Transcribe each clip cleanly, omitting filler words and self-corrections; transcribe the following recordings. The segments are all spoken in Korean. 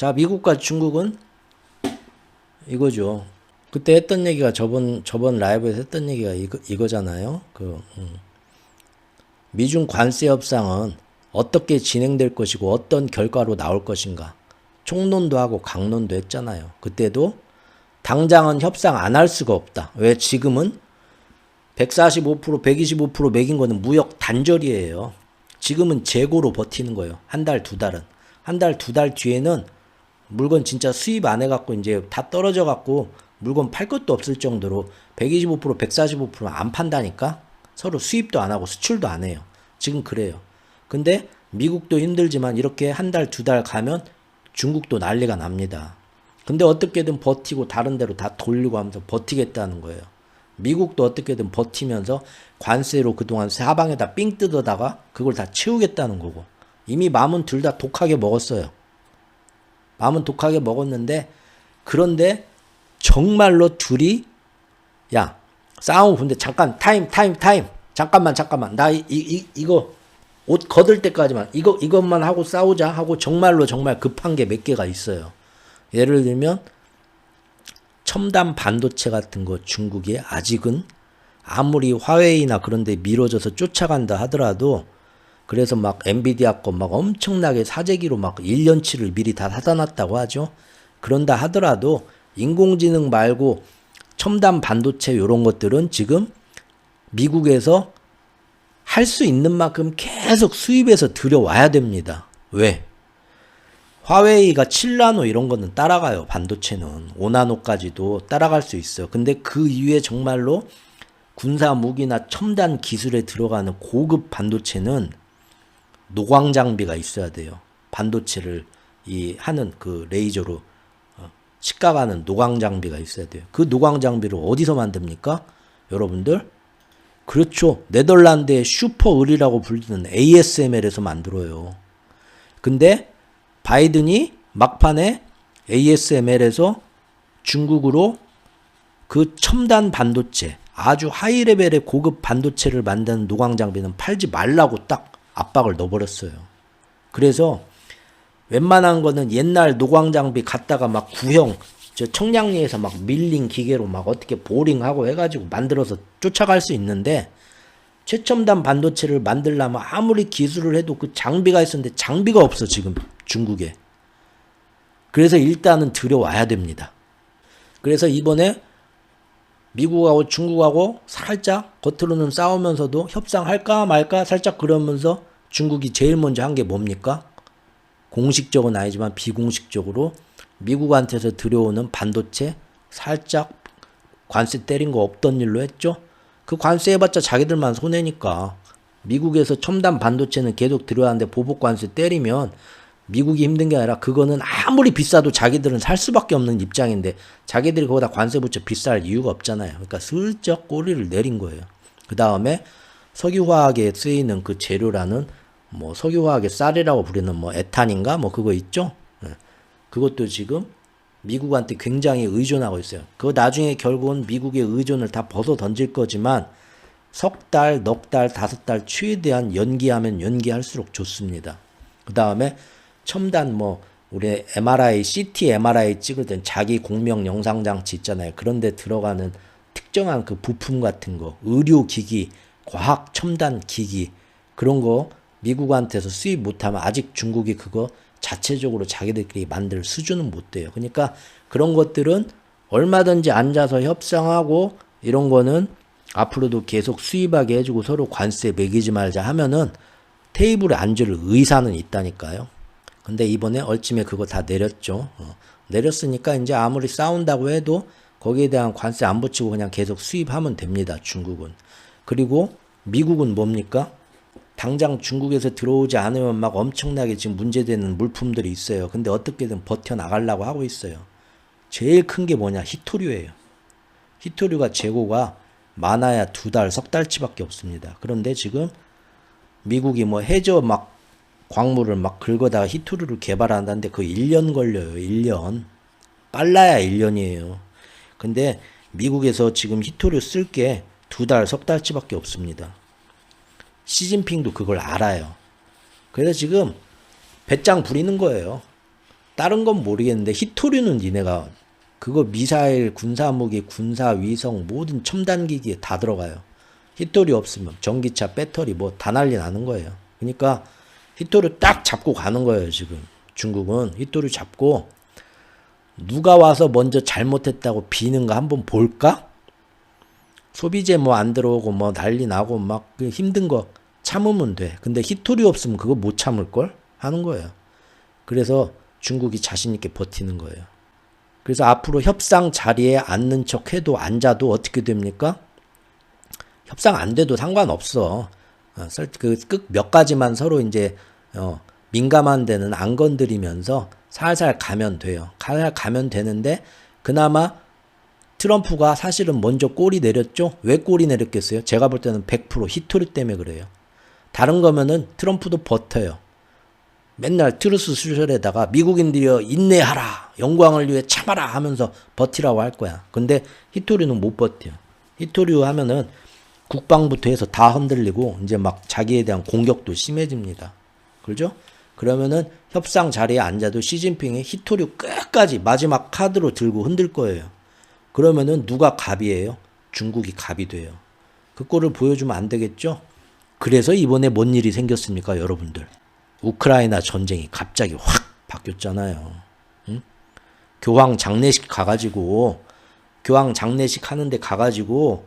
자, 미국과 중국은 이거죠. 그때 했던 얘기가 저번 라이브에서 했던 얘기가 이거잖아요. 미중 관세 협상은 어떻게 진행될 것이고 어떤 결과로 나올 것인가. 총론도 하고 강론도 했잖아요. 그때도 당장은 협상 안 할 수가 없다. 왜? 지금은 145%, 125% 매긴 거는 무역 단절이에요. 지금은 재고로 버티는 거예요. 한 달, 두 달은. 한 달, 두 달 뒤에는 물건 진짜 수입 안 해갖고 이제 다 떨어져갖고 물건 팔 것도 없을 정도로 125%, 145% 안 판다니까? 서로 수입도 안 하고 수출도 안 해요. 지금 그래요. 근데 미국도 힘들지만 이렇게 한 달, 두 달 가면 중국도 난리가 납니다. 근데 어떻게든 버티고 다른 데로 다 돌리고 하면서 버티겠다는 거예요. 미국도 어떻게든 버티면서 관세로 그동안 사방에다 삥 뜯어다가 그걸 다 채우겠다는 거고. 이미 마음은 둘 다 독하게 먹었어요. 마음은 독하게 먹었는데, 그런데 정말로 둘이 야 싸움. 근데 잠깐 타임 잠깐만 나 이거 옷 걷을 때까지만 이것만 하고 싸우자 하고 정말 급한 게 몇 개가 있어요. 예를 들면 첨단 반도체 같은 거 중국이 아직은 아무리 화웨이나 그런 데 미뤄져서 쫓아간다 하더라도, 그래서 막 엔비디아 거 막 엄청나게 사재기로 막 1년치를 미리 다 사다 놨다고 하죠. 그런다 하더라도 인공지능 말고 첨단 반도체 요런 것들은 지금 미국에서 할 수 있는 만큼 계속 수입해서 들여와야 됩니다. 왜? 화웨이가 7나노 이런 거는 따라가요. 반도체는 5나노까지도 따라갈 수 있어요. 근데 그 이후에 정말로 군사 무기나 첨단 기술에 들어가는 고급 반도체는 노광 장비가 있어야 돼요. 반도체를 하는 그 레이저로 식각하는 노광 장비가 있어야 돼요. 그 노광 장비를 어디서 만듭니까? 여러분들? 그렇죠. 네덜란드의 슈퍼을이라고 불리는 ASML에서 만들어요. 근데 바이든이 막판에 ASML에서 중국으로 그 첨단 반도체, 아주 하이 레벨의 고급 반도체를 만드는 노광 장비는 팔지 말라고 딱 압박을 넣어버렸어요. 그래서 웬만한 거는 옛날 노광 장비 갖다가 막 구형, 저 청량리에서 막 밀링 기계로 막 어떻게 보링하고 해가지고 만들어서 쫓아갈 수 있는데, 최첨단 반도체를 만들려면 아무리 기술을 해도 그 장비가 있었는데 장비가 없어 지금 중국에. 그래서 일단은 들여와야 됩니다. 그래서 이번에 미국하고 중국하고 살짝 겉으로는 싸우면서도 협상할까 말까 살짝 그러면서 중국이 제일 먼저 한 게 뭡니까? 공식적은 아니지만 비공식적으로 미국한테서 들여오는 반도체 살짝 관세 때린 거 없던 일로 했죠. 그 관세 해봤자 자기들만 손해니까. 미국에서 첨단 반도체는 계속 들여왔는데 보복 관세 때리면 미국이 힘든 게 아니라 그거는 아무리 비싸도 자기들은 살 수밖에 없는 입장인데 자기들이 거기다 관세 붙여 비쌀 이유가 없잖아요. 그러니까 슬쩍 꼬리를 내린 거예요. 그 다음에 석유화학에 쓰이는 그 재료라는 뭐 석유화학의 쌀이라고 부르는 뭐 에탄인가 뭐 그거 있죠. 그것도 지금 미국한테 굉장히 의존하고 있어요. 그거 나중에 결국은 미국의 의존을 다 벗어 던질 거지만 석 달, 넉 달, 다섯 달 최대한 연기하면 연기할수록 좋습니다. 그 다음에 첨단 뭐 우리 MRI, CT MRI 찍을 땐 자기 공명 영상 장치 있잖아요. 그런데 들어가는 특정한 그 부품 같은 거, 의료기기, 과학 첨단 기기 그런 거 미국한테서 수입 못하면 아직 중국이 그거 자체적으로 자기들끼리 만들 수준은 못 돼요. 그러니까 그런 것들은 얼마든지 앉아서 협상하고 이런 거는 앞으로도 계속 수입하게 해주고 서로 관세 매기지 말자 하면은 테이블에 앉을 의사는 있다니까요. 근데 이번에 얼침에 그거 다 내렸죠. 내렸으니까 이제 아무리 싸운다고 해도 거기에 대한 관세 안 붙이고 그냥 계속 수입하면 됩니다. 중국은. 그리고 미국은 뭡니까? 당장 중국에서 들어오지 않으면 막 엄청나게 지금 문제되는 물품들이 있어요. 근데 어떻게든 버텨나가려고 하고 있어요. 제일 큰 게 뭐냐? 히토류예요. 히토류가 재고가 많아야 두 달, 석 달치밖에 없습니다. 그런데 지금 미국이 뭐 해저 막 광물을 막 긁어다가 히토류를 개발한다는데 그 1년 걸려요. 1년. 빨라야 1년이에요. 근데 미국에서 지금 히토류 쓸 게 두 달, 석 달치밖에 없습니다. 시진핑도 그걸 알아요. 그래서 지금 배짱 부리는 거예요. 다른 건 모르겠는데 히토류는 니네가 그거 미사일, 군사무기, 군사위성 모든 첨단기기에 다 들어가요. 히토류 없으면 전기차, 배터리 뭐 다 난리 나는 거예요. 그러니까 히토류 딱 잡고 가는 거예요. 지금 중국은 히토류 잡고 누가 와서 먼저 잘못했다고 비는가 한번 볼까? 소비재 뭐 안 들어오고 뭐 난리 나고 막 그 힘든 거 참으면 돼. 근데 히토류 없으면 그거 못 참을걸? 하는 거예요. 그래서 중국이 자신 있게 버티는 거예요. 그래서 앞으로 협상 자리에 앉는 척 해도 앉아도 어떻게 됩니까? 협상 안 돼도 상관없어. 그 끝 몇 가지만 서로 이제 민감한 데는 안 건드리면서 살살 가면 돼요. 살살 가면 되는데 그나마 트럼프가 사실은 먼저 꼬리 내렸죠? 왜 꼬리 내렸겠어요? 제가 볼 때는 100% 히토리 때문에 그래요. 다른 거면은 트럼프도 버텨요. 맨날 트루스 소셜에다가 미국인들이여 인내하라, 영광을 위해 참아라 하면서 버티라고 할 거야. 근데 히토리는 못 버텨. 히토리 하면은 국방부터 해서 다 흔들리고 이제 막 자기에 대한 공격도 심해집니다. 그렇죠? 그러면은 협상 자리에 앉아도 시진핑이 히토리 끝까지 마지막 카드로 들고 흔들 거예요. 그러면은 누가 갑이에요? 중국이 갑이 돼요. 그 꼴을 보여주면 안 되겠죠? 그래서 이번에 뭔 일이 생겼습니까, 여러분들? 우크라이나 전쟁이 갑자기 확 바뀌었잖아요. 응? 교황 장례식 하는데 가가지고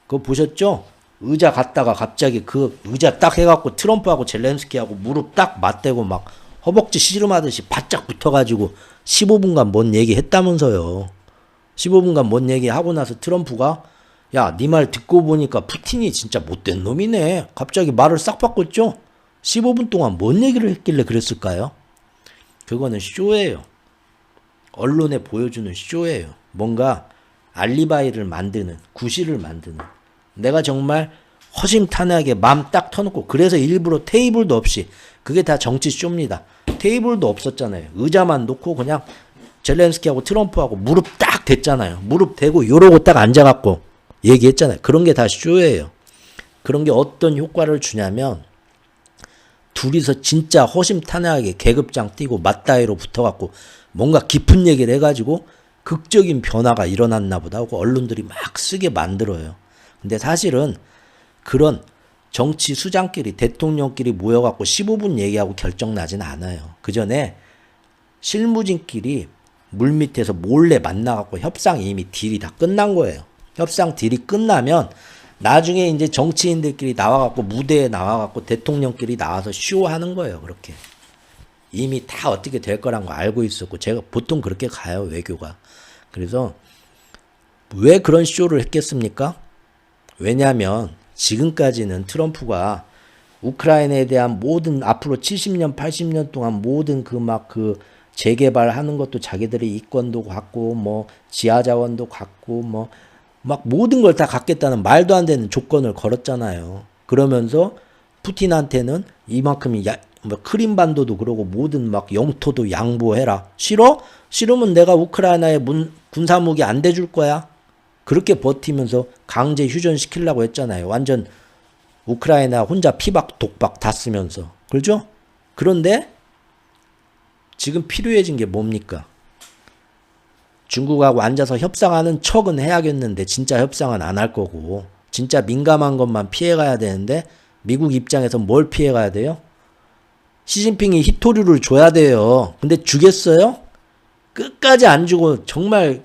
그거 보셨죠? 의자 갔다가 갑자기 그 의자 딱 해갖고 트럼프하고 젤렌스키하고 무릎 딱 맞대고 막 허벅지 씨름하듯이 바짝 붙어가지고 15분간 뭔 얘기 했다면서요. 15분간 뭔 얘기 하고 나서 트럼프가 야, 네 말 듣고 보니까 푸틴이 진짜 못된 놈이네. 갑자기 말을 싹 바꿨죠? 15분 동안 뭔 얘기를 했길래 그랬을까요? 그거는 쇼예요. 언론에 보여주는 쇼예요. 뭔가 알리바이를 만드는, 구실을 만드는. 내가 정말 허심탄회하게 맘 딱 터놓고 그래서 일부러 테이블도 없이 그게 다 정치 쇼입니다. 테이블도 없었잖아요. 의자만 놓고 그냥 젤렌스키하고 트럼프하고 무릎 딱 댔잖아요. 무릎 대고 요러고 딱 앉아갖고 얘기했잖아요. 그런 게 다 쇼예요. 그런 게 어떤 효과를 주냐면 둘이서 진짜 허심탄회하게 계급장 띄고 맞다이로 붙어갖고 뭔가 깊은 얘기를 해가지고 극적인 변화가 일어났나 보다 하고 언론들이 막 쓰게 만들어요. 근데 사실은 그런 정치 수장끼리 대통령끼리 모여갖고 15분 얘기하고 결정 나진 않아요. 그 전에 실무진끼리 물밑에서 몰래 만나갖고 협상 이미 딜이 다 끝난 거예요. 협상 딜이 끝나면 나중에 이제 정치인들끼리 나와갖고 무대에 나와갖고 대통령끼리 나와서 쇼하는 거예요. 그렇게. 이미 다 어떻게 될 거란 거 알고 있었고 제가 보통 그렇게 가요. 외교가. 그래서 왜 그런 쇼를 했겠습니까? 왜냐하면 지금까지는 트럼프가 우크라이나에 대한 모든 앞으로 70년 80년 동안 모든 그 재개발하는 것도 자기들이 이권도 갖고 뭐 지하자원도 갖고 뭐 막 모든 걸 다 갖겠다는 말도 안 되는 조건을 걸었잖아요. 그러면서 푸틴한테는 이만큼이 뭐 크림반도도 그러고 모든 막 영토도 양보해라. 싫어? 싫으면 내가 우크라이나에 군사무기 안 대줄 거야. 그렇게 버티면서 강제 휴전시키려고 했잖아요. 완전 우크라이나 혼자 피박 독박 다 쓰면서. 그렇죠? 그런데 지금 필요해진 게 뭡니까? 중국하고 앉아서 협상하는 척은 해야겠는데 진짜 협상은 안 할 거고 진짜 민감한 것만 피해가야 되는데 미국 입장에서 뭘 피해가야 돼요? 시진핑이 히토류를 줘야 돼요. 근데 주겠어요? 끝까지 안 주고 정말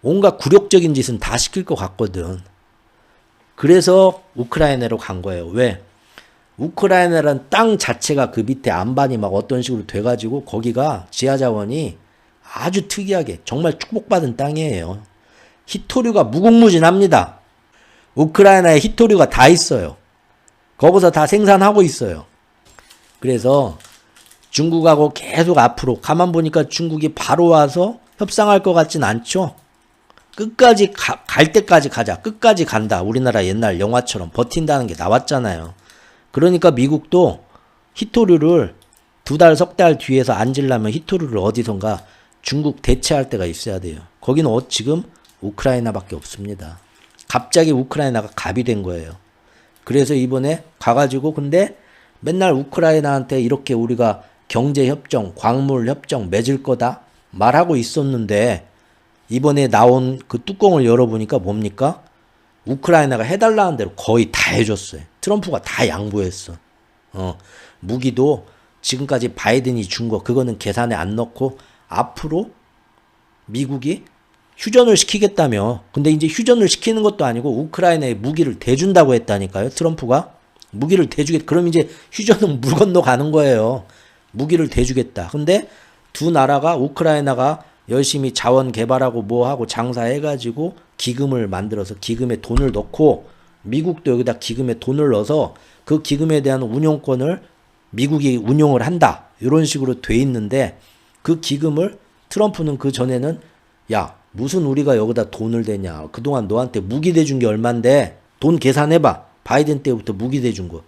온갖 굴욕적인 짓은 다 시킬 것 같거든. 그래서 우크라이나로 간 거예요. 왜? 우크라이나라는 땅 자체가 그 밑에 안반이 막 어떤 식으로 돼가지고 거기가 지하자원이 아주 특이하게 정말 축복받은 땅이에요. 히토류가 무궁무진합니다. 우크라이나에 히토류가 다 있어요. 거기서 다 생산하고 있어요. 그래서 중국하고 계속 앞으로 가만 보니까 중국이 바로 와서 협상할 것 같진 않죠. 끝까지 갈 때까지 가자. 끝까지 간다. 우리나라 옛날 영화처럼 버틴다는 게 나왔잖아요. 그러니까 미국도 히토류를 2달, 석 달 뒤에서 앉으려면 히토류를 어디선가 중국 대체할 때가 있어야 돼요. 거기는 지금 우크라이나밖에 없습니다. 갑자기 우크라이나가 갑이 된 거예요. 그래서 이번에 가가지고 근데 맨날 우크라이나한테 이렇게 우리가 경제협정, 광물협정 맺을 거다 말하고 있었는데 이번에 나온 그 뚜껑을 열어보니까 뭡니까? 우크라이나가 해달라는 대로 거의 다 해줬어요. 트럼프가 다 양보했어. 무기도 지금까지 바이든이 준 거 그거는 계산에 안 넣고 앞으로 미국이 휴전을 시키겠다며. 근데 이제 휴전을 시키는 것도 아니고 우크라이나에 무기를 대준다고 했다니까요. 트럼프가 무기를 대주겠다. 그럼 이제 휴전은 물 건너 가는 거예요. 무기를 대주겠다. 근데 두 나라가 우크라이나가 열심히 자원 개발하고 뭐하고 장사해가지고 기금을 만들어서 기금에 돈을 넣고 미국도 여기다 기금에 돈을 넣어서 그 기금에 대한 운용권을 미국이 운용을 한다. 이런 식으로 돼 있는데 그 기금을 트럼프는 그 전에는 야 무슨 우리가 여기다 돈을 대냐. 그동안 너한테 무기 대준 게 얼만데 돈 계산해봐. 바이든 때부터 무기 대준 거.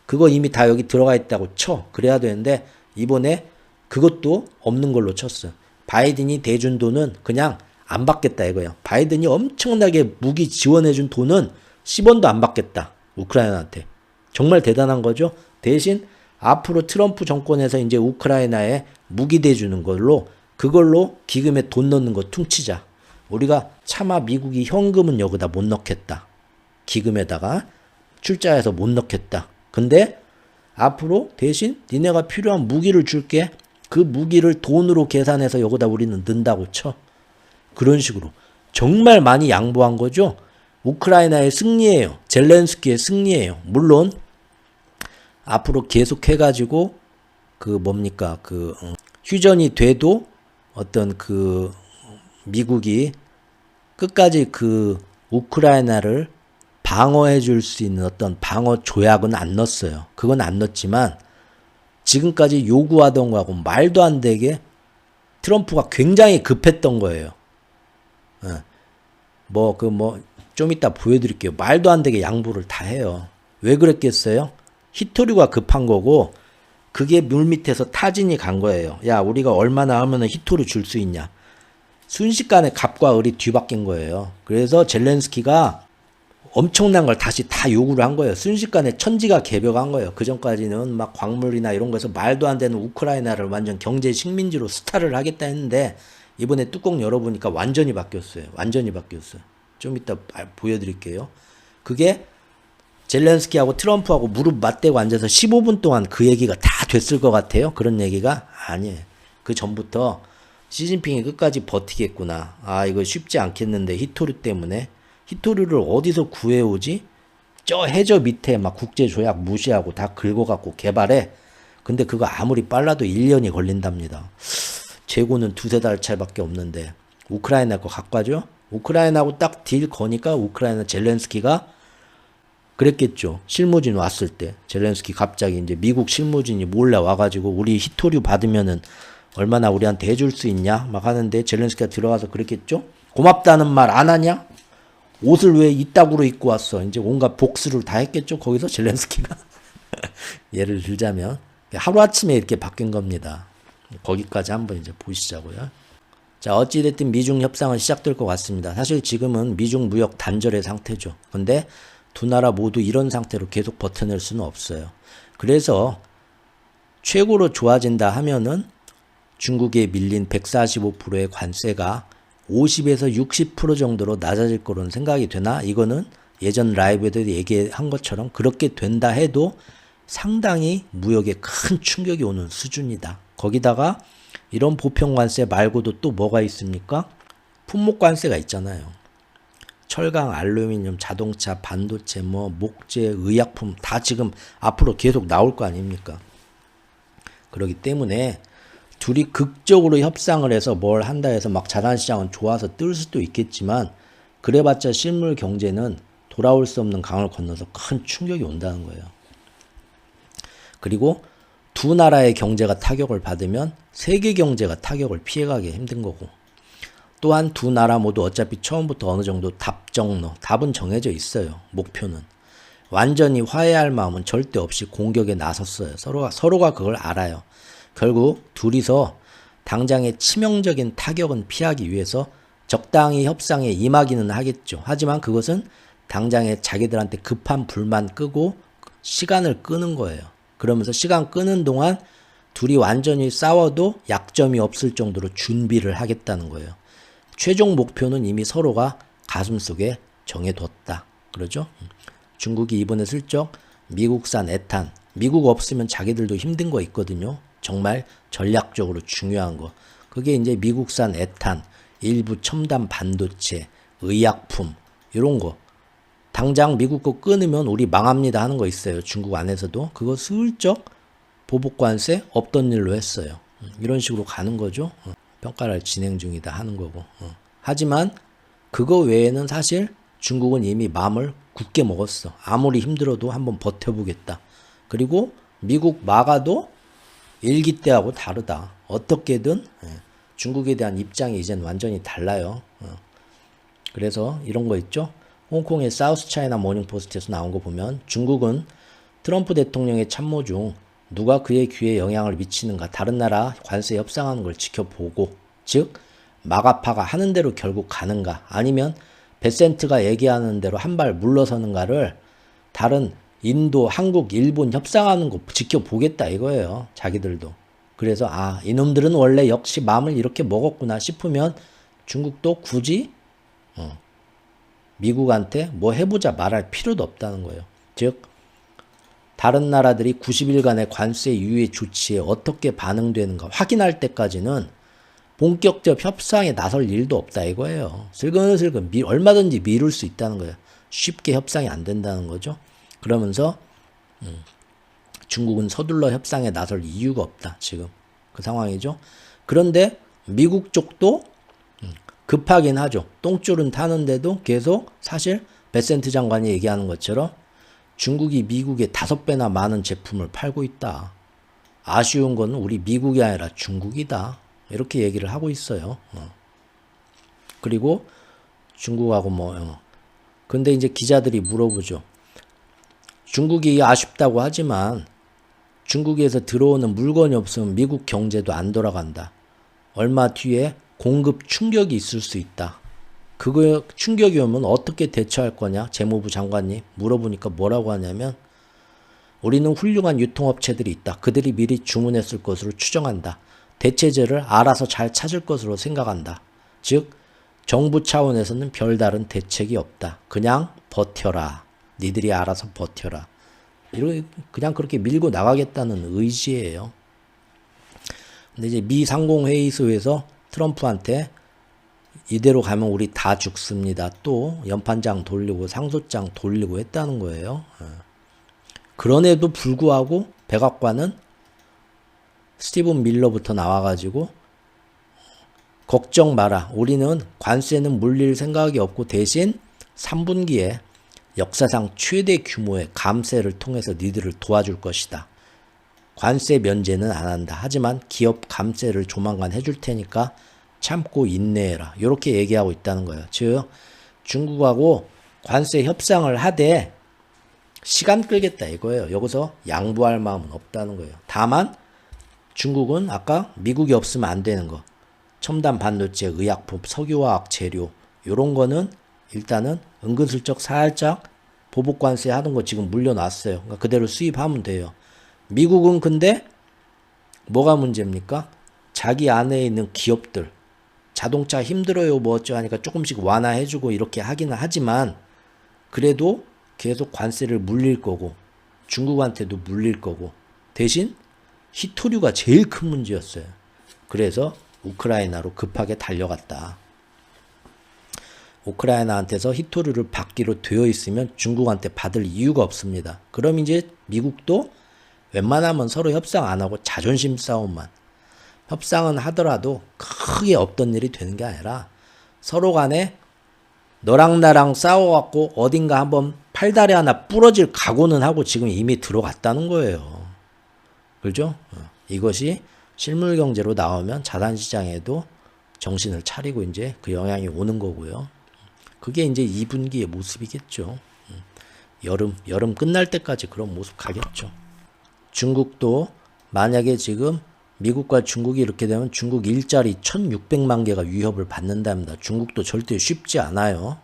그거 이미 다 여기 들어가 있다고 쳐. 그래야 되는데 이번에 그것도 없는 걸로 쳤어. 바이든이 대준 돈은 그냥 안 받겠다 이거야. 바이든이 엄청나게 무기 지원해준 돈은 10원도 안 받겠다. 우크라이나한테. 정말 대단한 거죠. 대신 앞으로 트럼프 정권에서 이제 우크라이나에 무기 대주는 걸로 그걸로 기금에 돈 넣는 거 퉁치자. 우리가 차마 미국이 현금은 여기다 못 넣겠다. 기금에다가 출자해서 못 넣겠다. 근데 앞으로 대신 니네가 필요한 무기를 줄게. 그 무기를 돈으로 계산해서 여기다 우리는 넣는다고 쳐. 그런 식으로 정말 많이 양보한 거죠. 우크라이나의 승리예요. 젤렌스키의 승리예요. 물론 앞으로 계속 해가지고 휴전이 돼도 어떤 미국이 끝까지 우크라이나를 방어해 줄 수 있는 어떤 방어 조약은 안 넣었어요. 그건 안 넣었지만 지금까지 요구하던 거하고 말도 안 되게 트럼프가 굉장히 급했던 거예요. 좀 이따 보여드릴게요. 말도 안 되게 양보를 다 해요. 왜 그랬겠어요? 히토류가 급한 거고 그게 물밑에서 타진이 간 거예요. 야 우리가 얼마나 하면 히토류 줄 수 있냐. 순식간에 갑과 을이 뒤바뀐 거예요. 그래서 젤렌스키가 엄청난 걸 다시 다 요구를 한 거예요. 순식간에 천지가 개벽한 거예요. 그전까지는 막 광물이나 이런 거에서 말도 안 되는 우크라이나를 완전 경제 식민지로 스타를 하겠다 했는데 이번에 뚜껑 열어보니까 완전히 바뀌었어요. 완전히 바뀌었어요. 좀 이따 보여드릴게요. 그게 젤렌스키하고 트럼프하고 무릎 맞대고 앉아서 15분 동안 그 얘기가 다 됐을 것 같아요. 그런 얘기가 아니에요. 그 전부터 시진핑이 끝까지 버티겠구나. 아 이거 쉽지 않겠는데 히토류 때문에. 히토류를 어디서 구해오지? 저 해저 밑에 막 국제조약 무시하고 다 긁어갖고 개발해. 근데 그거 아무리 빨라도 1년이 걸린답니다. 재고는 2-3달 차이밖에 없는데 우크라이나 거 갖고 가죠? 우크라이나하고 딱 딜 거니까 우크라이나 젤렌스키가 그랬겠죠. 실무진 왔을 때 젤렌스키 갑자기 이제 미국 실무진이 몰래 와가지고 우리 히토류 받으면은 얼마나 우리한테 해줄 수 있냐 막 하는데 젤렌스키가 들어가서 그랬겠죠. 고맙다는 말 안 하냐? 옷을 왜 이따구로 입고 왔어? 이제 온갖 복수를 다 했겠죠. 거기서 젤렌스키가 예를 들자면 하루아침에 이렇게 바뀐 겁니다. 거기까지 한번 이제 보시자고요. 자, 어찌됐든 미중 협상은 시작될 것 같습니다. 사실 지금은 미중 무역 단절의 상태죠. 근데 두 나라 모두 이런 상태로 계속 버텨낼 수는 없어요. 그래서 최고로 좋아진다 하면은 중국에 밀린 145%의 관세가 50에서 60% 정도로 낮아질 거로는 생각이 되나? 이거는 예전 라이브에도 얘기한 것처럼 그렇게 된다 해도 상당히 무역에 큰 충격이 오는 수준이다. 거기다가 이런 보편관세 말고도 또 뭐가 있습니까? 품목관세가 있잖아요. 철강, 알루미늄, 자동차, 반도체, 목재, 의약품 다 지금 앞으로 계속 나올 거 아닙니까? 그렇기 때문에 둘이 극적으로 협상을 해서 뭘 한다 해서 막 자산시장은 좋아서 뜰 수도 있겠지만 그래봤자 실물 경제는 돌아올 수 없는 강을 건너서 큰 충격이 온다는 거예요. 그리고 두 나라의 경제가 타격을 받으면 세계 경제가 타격을 피해가기 힘든 거고 또한 두 나라 모두 어차피 처음부터 어느 정도 답은 정해져 있어요. 목표는. 완전히 화해할 마음은 절대 없이 공격에 나섰어요. 서로가 그걸 알아요. 결국 둘이서 당장의 치명적인 타격은 피하기 위해서 적당히 협상에 임하기는 하겠죠. 하지만 그것은 당장에 자기들한테 급한 불만 끄고 시간을 끄는 거예요. 그러면서 시간 끄는 동안 둘이 완전히 싸워도 약점이 없을 정도로 준비를 하겠다는 거예요. 최종 목표는 이미 서로가 가슴속에 정해뒀다. 그러죠? 중국이 이번에 슬쩍 미국산 에탄, 미국 없으면 자기들도 힘든 거 있거든요. 정말 전략적으로 중요한 거. 그게 이제 미국산 에탄, 일부 첨단 반도체, 의약품 이런 거. 당장 미국 거 끊으면 우리 망합니다 하는 거 있어요. 중국 안에서도. 그거 슬쩍 보복관세 없던 일로 했어요. 이런 식으로 가는 거죠. 평가를 진행 중이다 하는 거고. 하지만 그거 외에는 사실 중국은 이미 마음을 굳게 먹었어. 아무리 힘들어도 한번 버텨보겠다. 그리고 미국 막아도 일기 때하고 다르다. 어떻게든 중국에 대한 입장이 이젠 완전히 달라요. 그래서 이런 거 있죠. 홍콩의 사우스 차이나 모닝포스트에서 나온 거 보면 중국은 트럼프 대통령의 참모 중 누가 그의 귀에 영향을 미치는가 다른 나라 관세 협상하는 걸 지켜보고 즉 마가파가 하는 대로 결국 가는가 아니면 베센트가 얘기하는 대로 한 발 물러서는가를 다른 인도, 한국, 일본 협상하는 거 지켜보겠다 이거예요. 자기들도. 그래서 아 이놈들은 원래 역시 마음을 이렇게 먹었구나 싶으면 중국도 굳이 미국한테 뭐 해보자 말할 필요도 없다는 거예요. 즉 다른 나라들이 90일간의 관세 유예 조치에 어떻게 반응되는가 확인할 때까지는 본격적 협상에 나설 일도 없다 이거예요. 슬근슬근 얼마든지 미룰 수 있다는 거예요. 쉽게 협상이 안 된다는 거죠. 그러면서 중국은 서둘러 협상에 나설 이유가 없다. 지금 그 상황이죠. 그런데 미국 쪽도 급하긴 하죠. 똥줄은 타는데도 계속 사실 베센트 장관이 얘기하는 것처럼 중국이 미국에 5배나 많은 제품을 팔고 있다. 아쉬운 건 우리 미국이 아니라 중국이다. 이렇게 얘기를 하고 있어요. 그리고 중국하고 근데 이제 기자들이 물어보죠. 중국이 아쉽다고 하지만 중국에서 들어오는 물건이 없으면 미국 경제도 안 돌아간다. 얼마 뒤에 공급 충격이 있을 수 있다. 그거 충격이 오면 어떻게 대처할 거냐? 재무부 장관님 물어보니까 뭐라고 하냐면 우리는 훌륭한 유통업체들이 있다. 그들이 미리 주문했을 것으로 추정한다. 대체제를 알아서 잘 찾을 것으로 생각한다. 즉 정부 차원에서는 별다른 대책이 없다. 그냥 버텨라. 니들이 알아서 버텨라. 그냥 그렇게 밀고 나가겠다는 의지예요. 근데 이제 미 상공회의소에서 트럼프한테 이대로 가면 우리 다 죽습니다. 또 연판장 돌리고 상소장 돌리고 했다는 거예요. 그런에도 불구하고 백악관은 스티븐 밀러부터 나와가지고 걱정 마라. 우리는 관세는 물릴 생각이 없고 대신 3분기에 역사상 최대 규모의 감세를 통해서 니들을 도와줄 것이다. 관세 면제는 안 한다. 하지만 기업 감세를 조만간 해줄 테니까 참고 인내해라. 이렇게 얘기하고 있다는 거예요. 즉 중국하고 관세 협상을 하되 시간 끌겠다 이거예요. 여기서 양보할 마음은 없다는 거예요. 다만 중국은 아까 미국이 없으면 안 되는 거 첨단 반도체, 의약품, 석유화학 재료 이런 거는 일단은 은근슬쩍 살짝 보복관세 하는 거 지금 물려놨어요. 그러니까 그대로 수입하면 돼요. 미국은 근데 뭐가 문제입니까? 자기 안에 있는 기업들 자동차 힘들어요 뭐 어쩌 하니까 조금씩 완화해주고 이렇게 하기는 하지만 그래도 계속 관세를 물릴 거고 중국한테도 물릴 거고 대신 히토류가 제일 큰 문제였어요. 그래서 우크라이나로 급하게 달려갔다. 우크라이나한테서 히토류를 받기로 되어 있으면 중국한테 받을 이유가 없습니다. 그럼 이제 미국도 웬만하면 서로 협상 안 하고 자존심 싸움만 협상은 하더라도 크게 없던 일이 되는 게 아니라 서로 간에 너랑 나랑 싸워갖고 어딘가 한번 팔다리 하나 부러질 각오는 하고 지금 이미 들어갔다는 거예요. 그죠? 이것이 실물 경제로 나오면 자산시장에도 정신을 차리고 이제 그 영향이 오는 거고요. 그게 이제 2분기의 모습이겠죠. 여름 끝날 때까지 그런 모습 가겠죠. 중국도 만약에 지금 미국과 중국이 이렇게 되면 중국 일자리 1600만 개가 위협을 받는답니다. 중국도 절대 쉽지 않아요.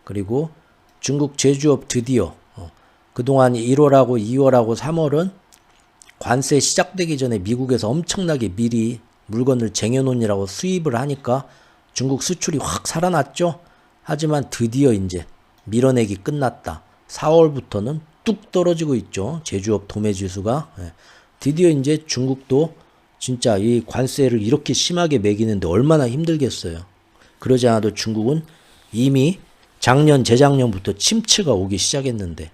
그리고 중국 제조업 드디어 그동안 1월하고 2월하고 3월은 관세 시작되기 전에 미국에서 엄청나게 미리 물건을 쟁여놓으라고 수입을 하니까 중국 수출이 확 살아났죠. 하지만 드디어 이제 밀어내기 끝났다. 4월부터는 뚝 떨어지고 있죠. 제조업 도매 지수가. 드디어 이제 중국도 진짜 이 관세를 이렇게 심하게 매기는데 얼마나 힘들겠어요. 그러지 않아도 중국은 이미 작년, 재작년부터 침체가 오기 시작했는데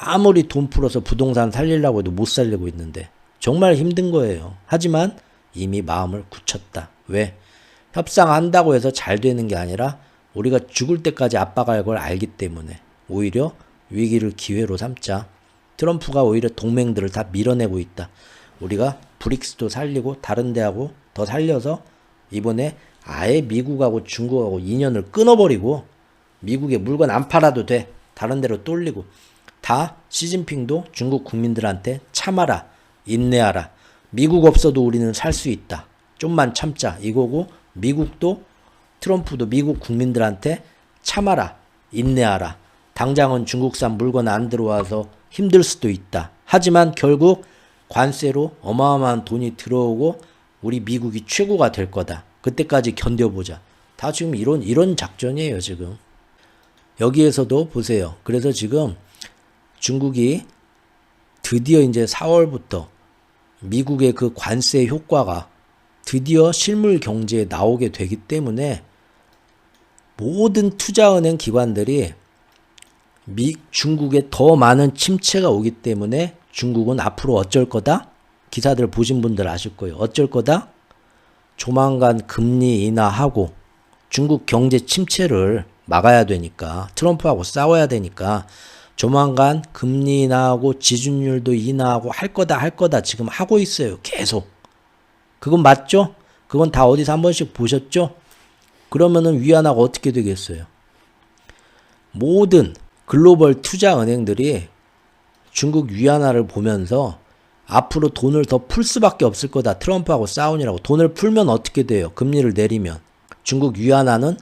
아무리 돈 풀어서 부동산 살리려고 해도 못 살리고 있는데 정말 힘든 거예요. 하지만 이미 마음을 굳혔다. 왜? 협상한다고 해서 잘 되는 게 아니라 우리가 죽을 때까지 압박할 걸 알기 때문에 오히려 위기를 기회로 삼자. 트럼프가 오히려 동맹들을 다 밀어내고 있다. 우리가 브릭스도 살리고 다른 데하고 더 살려서 이번에 아예 미국하고 중국하고 인연을 끊어버리고 미국에 물건 안 팔아도 돼. 다른 데로 쏠리고 다 시진핑도 중국 국민들한테 참아라. 인내하라. 미국 없어도 우리는 살 수 있다. 좀만 참자. 이거고 미국도 트럼프도 미국 국민들한테 참아라. 인내하라. 당장은 중국산 물건 안 들어와서 힘들 수도 있다. 하지만 결국 관세로 어마어마한 돈이 들어오고 우리 미국이 최고가 될 거다. 그때까지 견뎌보자. 다 지금 이런 작전이에요, 지금. 여기에서도 보세요. 그래서 지금 중국이 드디어 이제 4월부터 미국의 그 관세 효과가 드디어 실물 경제에 나오게 되기 때문에 모든 투자은행 기관들이 중국에 더 많은 침체가 오기 때문에 중국은 앞으로 어쩔 거다? 기사들 보신 분들 아실 거예요. 어쩔 거다? 조만간 금리 인하하고 중국 경제 침체를 막아야 되니까 트럼프하고 싸워야 되니까 조만간 금리 인하하고 지준율도 인하하고 할 거다 지금 하고 있어요. 계속. 그건 맞죠? 그건 다 어디서 한 번씩 보셨죠? 그러면은 위안화가 어떻게 되겠어요? 모든 글로벌 투자 은행들이 중국 위안화를 보면서 앞으로 돈을 더 풀 수밖에 없을 거다. 트럼프하고 싸우느라고. 돈을 풀면 어떻게 돼요? 금리를 내리면. 중국 위안화는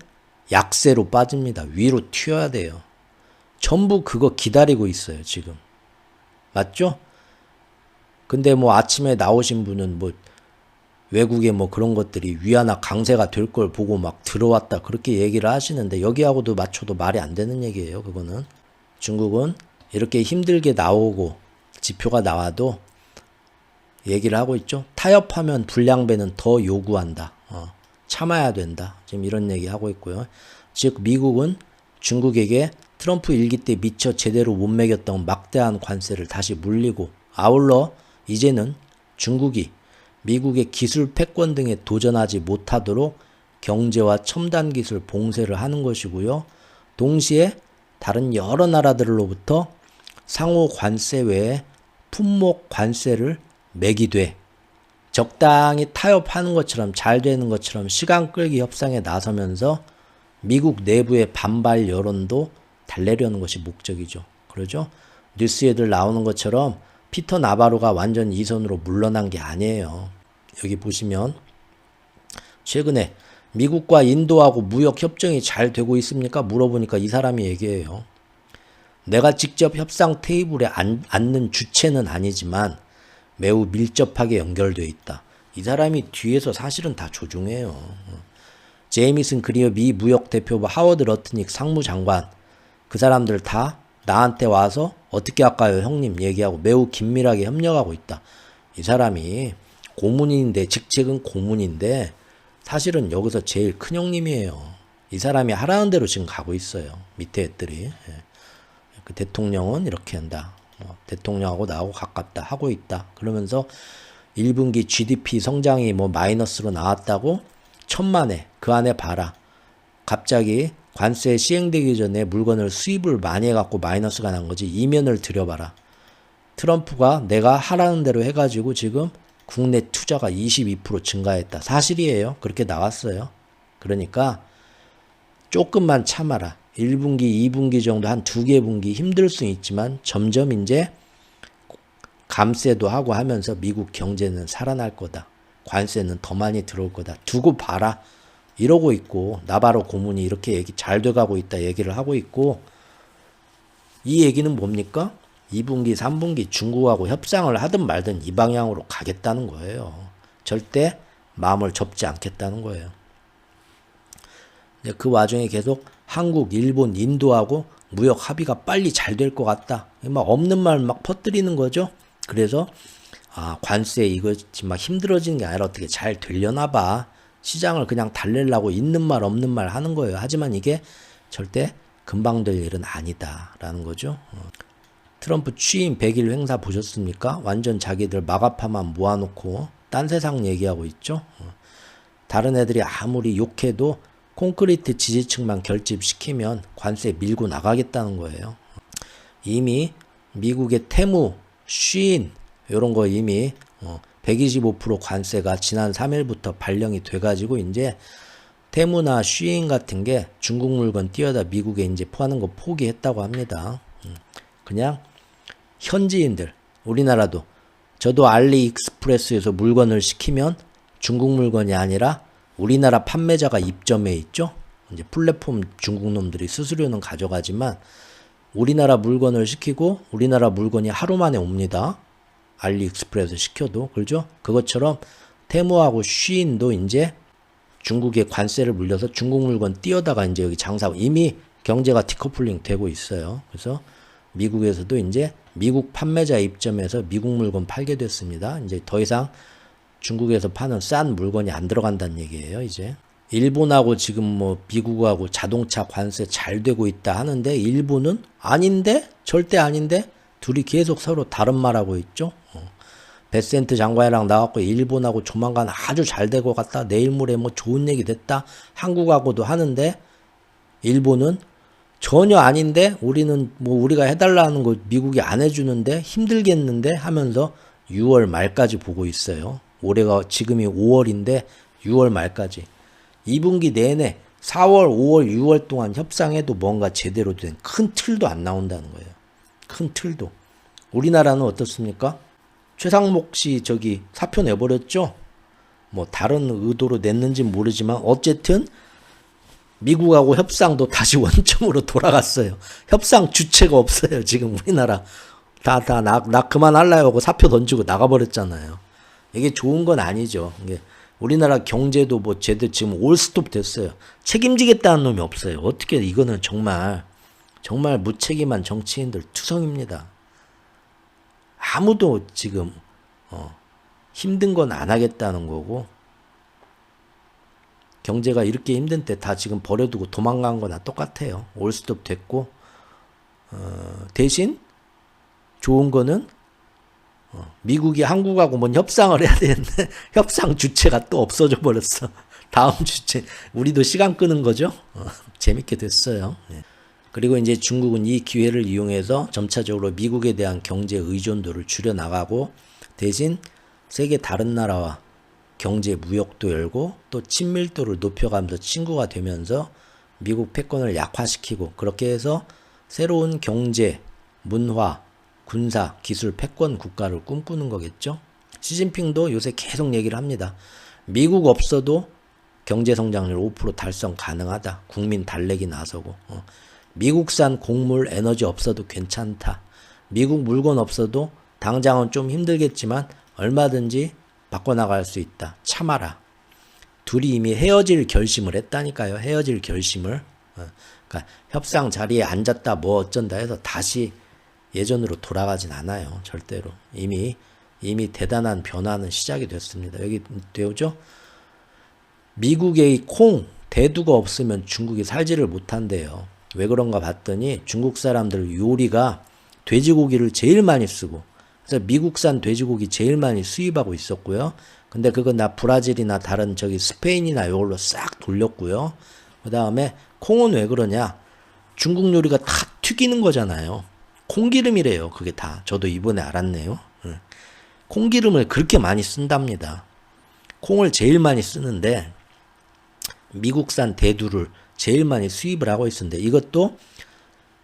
약세로 빠집니다. 위로 튀어야 돼요. 전부 그거 기다리고 있어요, 지금. 맞죠? 근데 뭐 아침에 나오신 분은 뭐 외국에 뭐 그런 것들이 위안화 강세가 될 걸 보고 막 들어왔다 그렇게 얘기를 하시는데 여기하고도 맞춰도 말이 안 되는 얘기예요. 그거는. 중국은 이렇게 힘들게 나오고 지표가 나와도 얘기를 하고 있죠. 타협하면 불량배는 더 요구한다. 참아야 된다. 지금 이런 얘기 하고 있고요. 즉 미국은 중국에게 트럼프 일기 때 미처 제대로 못 매겼던 막대한 관세를 다시 물리고 아울러 이제는 중국이 미국의 기술 패권 등에 도전하지 못하도록 경제와 첨단 기술 봉쇄를 하는 것이고요. 동시에 다른 여러 나라들로부터 상호 관세 외에 품목 관세를 매기되 적당히 타협하는 것처럼 잘 되는 것처럼 시간 끌기 협상에 나서면서 미국 내부의 반발 여론도 달래려는 것이 목적이죠. 그러죠? 뉴스에들 나오는 것처럼 피터 나바로가 완전 이 선으로 물러난 게 아니에요. 여기 보시면 최근에 미국과 인도하고 무역 협정이 잘 되고 있습니까? 물어보니까 이 사람이 얘기해요. 내가 직접 협상 테이블에 앉는 주체는 아니지만 매우 밀접하게 연결되어 있다. 이 사람이 뒤에서 사실은 다 조종해요. 제이미슨 그리어 미 무역대표부 하워드 러트닉 상무장관 그 사람들 다 나한테 와서 어떻게 할까요 형님 얘기하고 매우 긴밀하게 협력하고 있다. 이 사람이 고문인데 직책은 고문인데 사실은 여기서 제일 큰 형님이에요. 이 사람이 하라는 대로 지금 가고 있어요. 밑에 애들이. 그 대통령은 이렇게 한다. 대통령하고 나하고 가깝다 하고 있다. 그러면서 1분기 GDP 성장이 뭐 마이너스로 나왔다고 천만에 그 안에 봐라. 갑자기 관세 시행되기 전에 물건을 수입을 많이 해갖고 마이너스가 난 거지. 이면을 들여봐라. 트럼프가 내가 하라는 대로 해가지고 지금 국내 투자가 22% 증가했다. 사실이에요. 그렇게 나왔어요. 그러니까 조금만 참아라. 1분기, 2분기 정도 한 2개 분기 힘들 수는 있지만 점점 이제 감세도 하고 하면서 미국 경제는 살아날 거다. 관세는 더 많이 들어올 거다. 두고 봐라. 이러고 있고 나바로 고문이 이렇게 얘기 잘 돼가고 있다 얘기를 하고 있고 이 얘기는 뭡니까? 2분기, 3분기 중국하고 협상을 하든 말든 이 방향으로 가겠다는 거예요. 절대 마음을 접지 않겠다는 거예요. 그 와중에 계속 한국, 일본, 인도하고 무역 합의가 빨리 잘 될 것 같다. 막 없는 말 막 퍼뜨리는 거죠. 그래서 관세 이거 지금 막 힘들어지는 게 아니라 어떻게 잘 되려나 봐. 시장을 그냥 달래려고 있는 말 없는 말 하는 거예요. 하지만 이게 절대 금방 될 일은 아니다라는 거죠. 트럼프 취임 100일 행사 보셨습니까? 완전 자기들 마가파만 모아놓고 딴 세상 얘기하고 있죠. 다른 애들이 아무리 욕해도 콘크리트 지지층만 결집시키면 관세 밀고 나가겠다는 거예요. 이미 미국의 테무, 쉬인 이런 거 이미 125% 관세가 지난 3일부터 발령이 돼가지고 이제 테무나 쉬인 같은 게 중국 물건 띄어다 미국에 이제 파는 거 포기했다고 합니다. 그냥 현지인들, 우리나라도 저도 알리익스프레스에서 물건을 시키면 중국 물건이 아니라 우리나라 판매자가 입점해 있죠. 이제 플랫폼 중국 놈들이 수수료는 가져가지만 우리나라 물건을 시키고 우리나라 물건이 하루 만에 옵니다. 알리익스프레스 시켜도 그렇죠? 그것처럼 테무하고 쉬인도 이제 중국에 관세를 물려서 중국 물건 띄어다가 이제 여기 장사하고 이미 경제가 디커플링 되고 있어요. 그래서 미국에서도 이제 미국 판매자 입점해서 미국 물건 팔게 됐습니다. 이제 더 이상 중국에서 파는 싼 물건이 안 들어간다는 얘기예요, 이제. 일본하고 지금 뭐 미국하고 자동차 관세 잘 되고 있다 하는데 일본은 아닌데? 절대 아닌데? 둘이 계속 서로 다른 말하고 있죠. 베센트 장관이랑 나왔고 일본하고 조만간 아주 잘 될 것 같다. 내일 모레 뭐 좋은 얘기 됐다. 한국하고도 하는데 일본은 전혀 아닌데 우리는 뭐 우리가 해달라는 거 미국이 안 해주는데 힘들겠는데 하면서 6월 말까지 보고 있어요. 올해가 지금이 5월인데 6월 말까지 2분기 내내 4월, 5월, 6월 동안 협상해도 뭔가 제대로 된 큰 틀도 안 나온다는 거예요. 큰 틀도. 우리나라는 어떻습니까? 최상목 씨 저기 사표 내버렸죠? 뭐 다른 의도로 냈는지 모르지만 어쨌든 미국하고 협상도 다시 원점으로 돌아갔어요. 협상 주체가 없어요. 지금 우리나라 나 그만할래요 하고 사표 던지고 나가버렸잖아요. 이게 좋은 건 아니죠. 이게 우리나라 경제도 뭐 제대로 지금 올스톱 됐어요. 책임지겠다는 놈이 없어요. 어떻게 이거는 정말 무책임한 정치인들 투성입니다. 아무도 지금 힘든 건 안 하겠다는 거고 경제가 이렇게 힘든 때 다 지금 버려두고 도망간 거나 똑같아요. 올스톱 됐고 대신 좋은 거는 미국이 한국하고 뭔 협상을 해야 되는데 협상 주체가 또 없어져 버렸어. 다음 주체 우리도 시간 끄는 거죠. 재밌게 됐어요. 그리고 이제 중국은 이 기회를 이용해서 점차적으로 미국에 대한 경제 의존도를 줄여나가고 대신 세계 다른 나라와 경제 무역도 열고 또 친밀도를 높여가면서 친구가 되면서 미국 패권을 약화시키고 그렇게 해서 새로운 경제, 문화, 군사, 기술 패권 국가를 꿈꾸는 거겠죠. 시진핑도 요새 계속 얘기를 합니다. 미국 없어도 경제성장률 5% 달성 가능하다. 국민 달래기 나서고 미국산 곡물 에너지 없어도 괜찮다. 미국 물건 없어도 당장은 좀 힘들겠지만 얼마든지 바꿔나갈 수 있다. 참아라. 둘이 이미 헤어질 결심을 했다니까요. 헤어질 결심을. 그러니까 협상 자리에 앉았다 뭐 어쩐다 해서 다시 예전으로 돌아가진 않아요. 절대로. 이미 대단한 변화는 시작이 됐습니다. 여기 되오죠? 미국의 콩, 대두가 없으면 중국이 살지를 못한대요. 왜 그런가 봤더니 중국 사람들 요리가 돼지고기를 제일 많이 쓰고 그래서 미국산 돼지고기 제일 많이 수입하고 있었고요. 근데 그건 나 브라질이나 다른 저기 스페인이나 이걸로 싹 돌렸고요. 그 다음에 콩은 왜 그러냐? 중국 요리가 다 튀기는 거잖아요. 콩기름이래요. 그게 다. 저도 이번에 알았네요. 콩기름을 그렇게 많이 쓴답니다. 콩을 제일 많이 쓰는데 미국산 대두를 제일 많이 수입을 하고 있었는데 이것도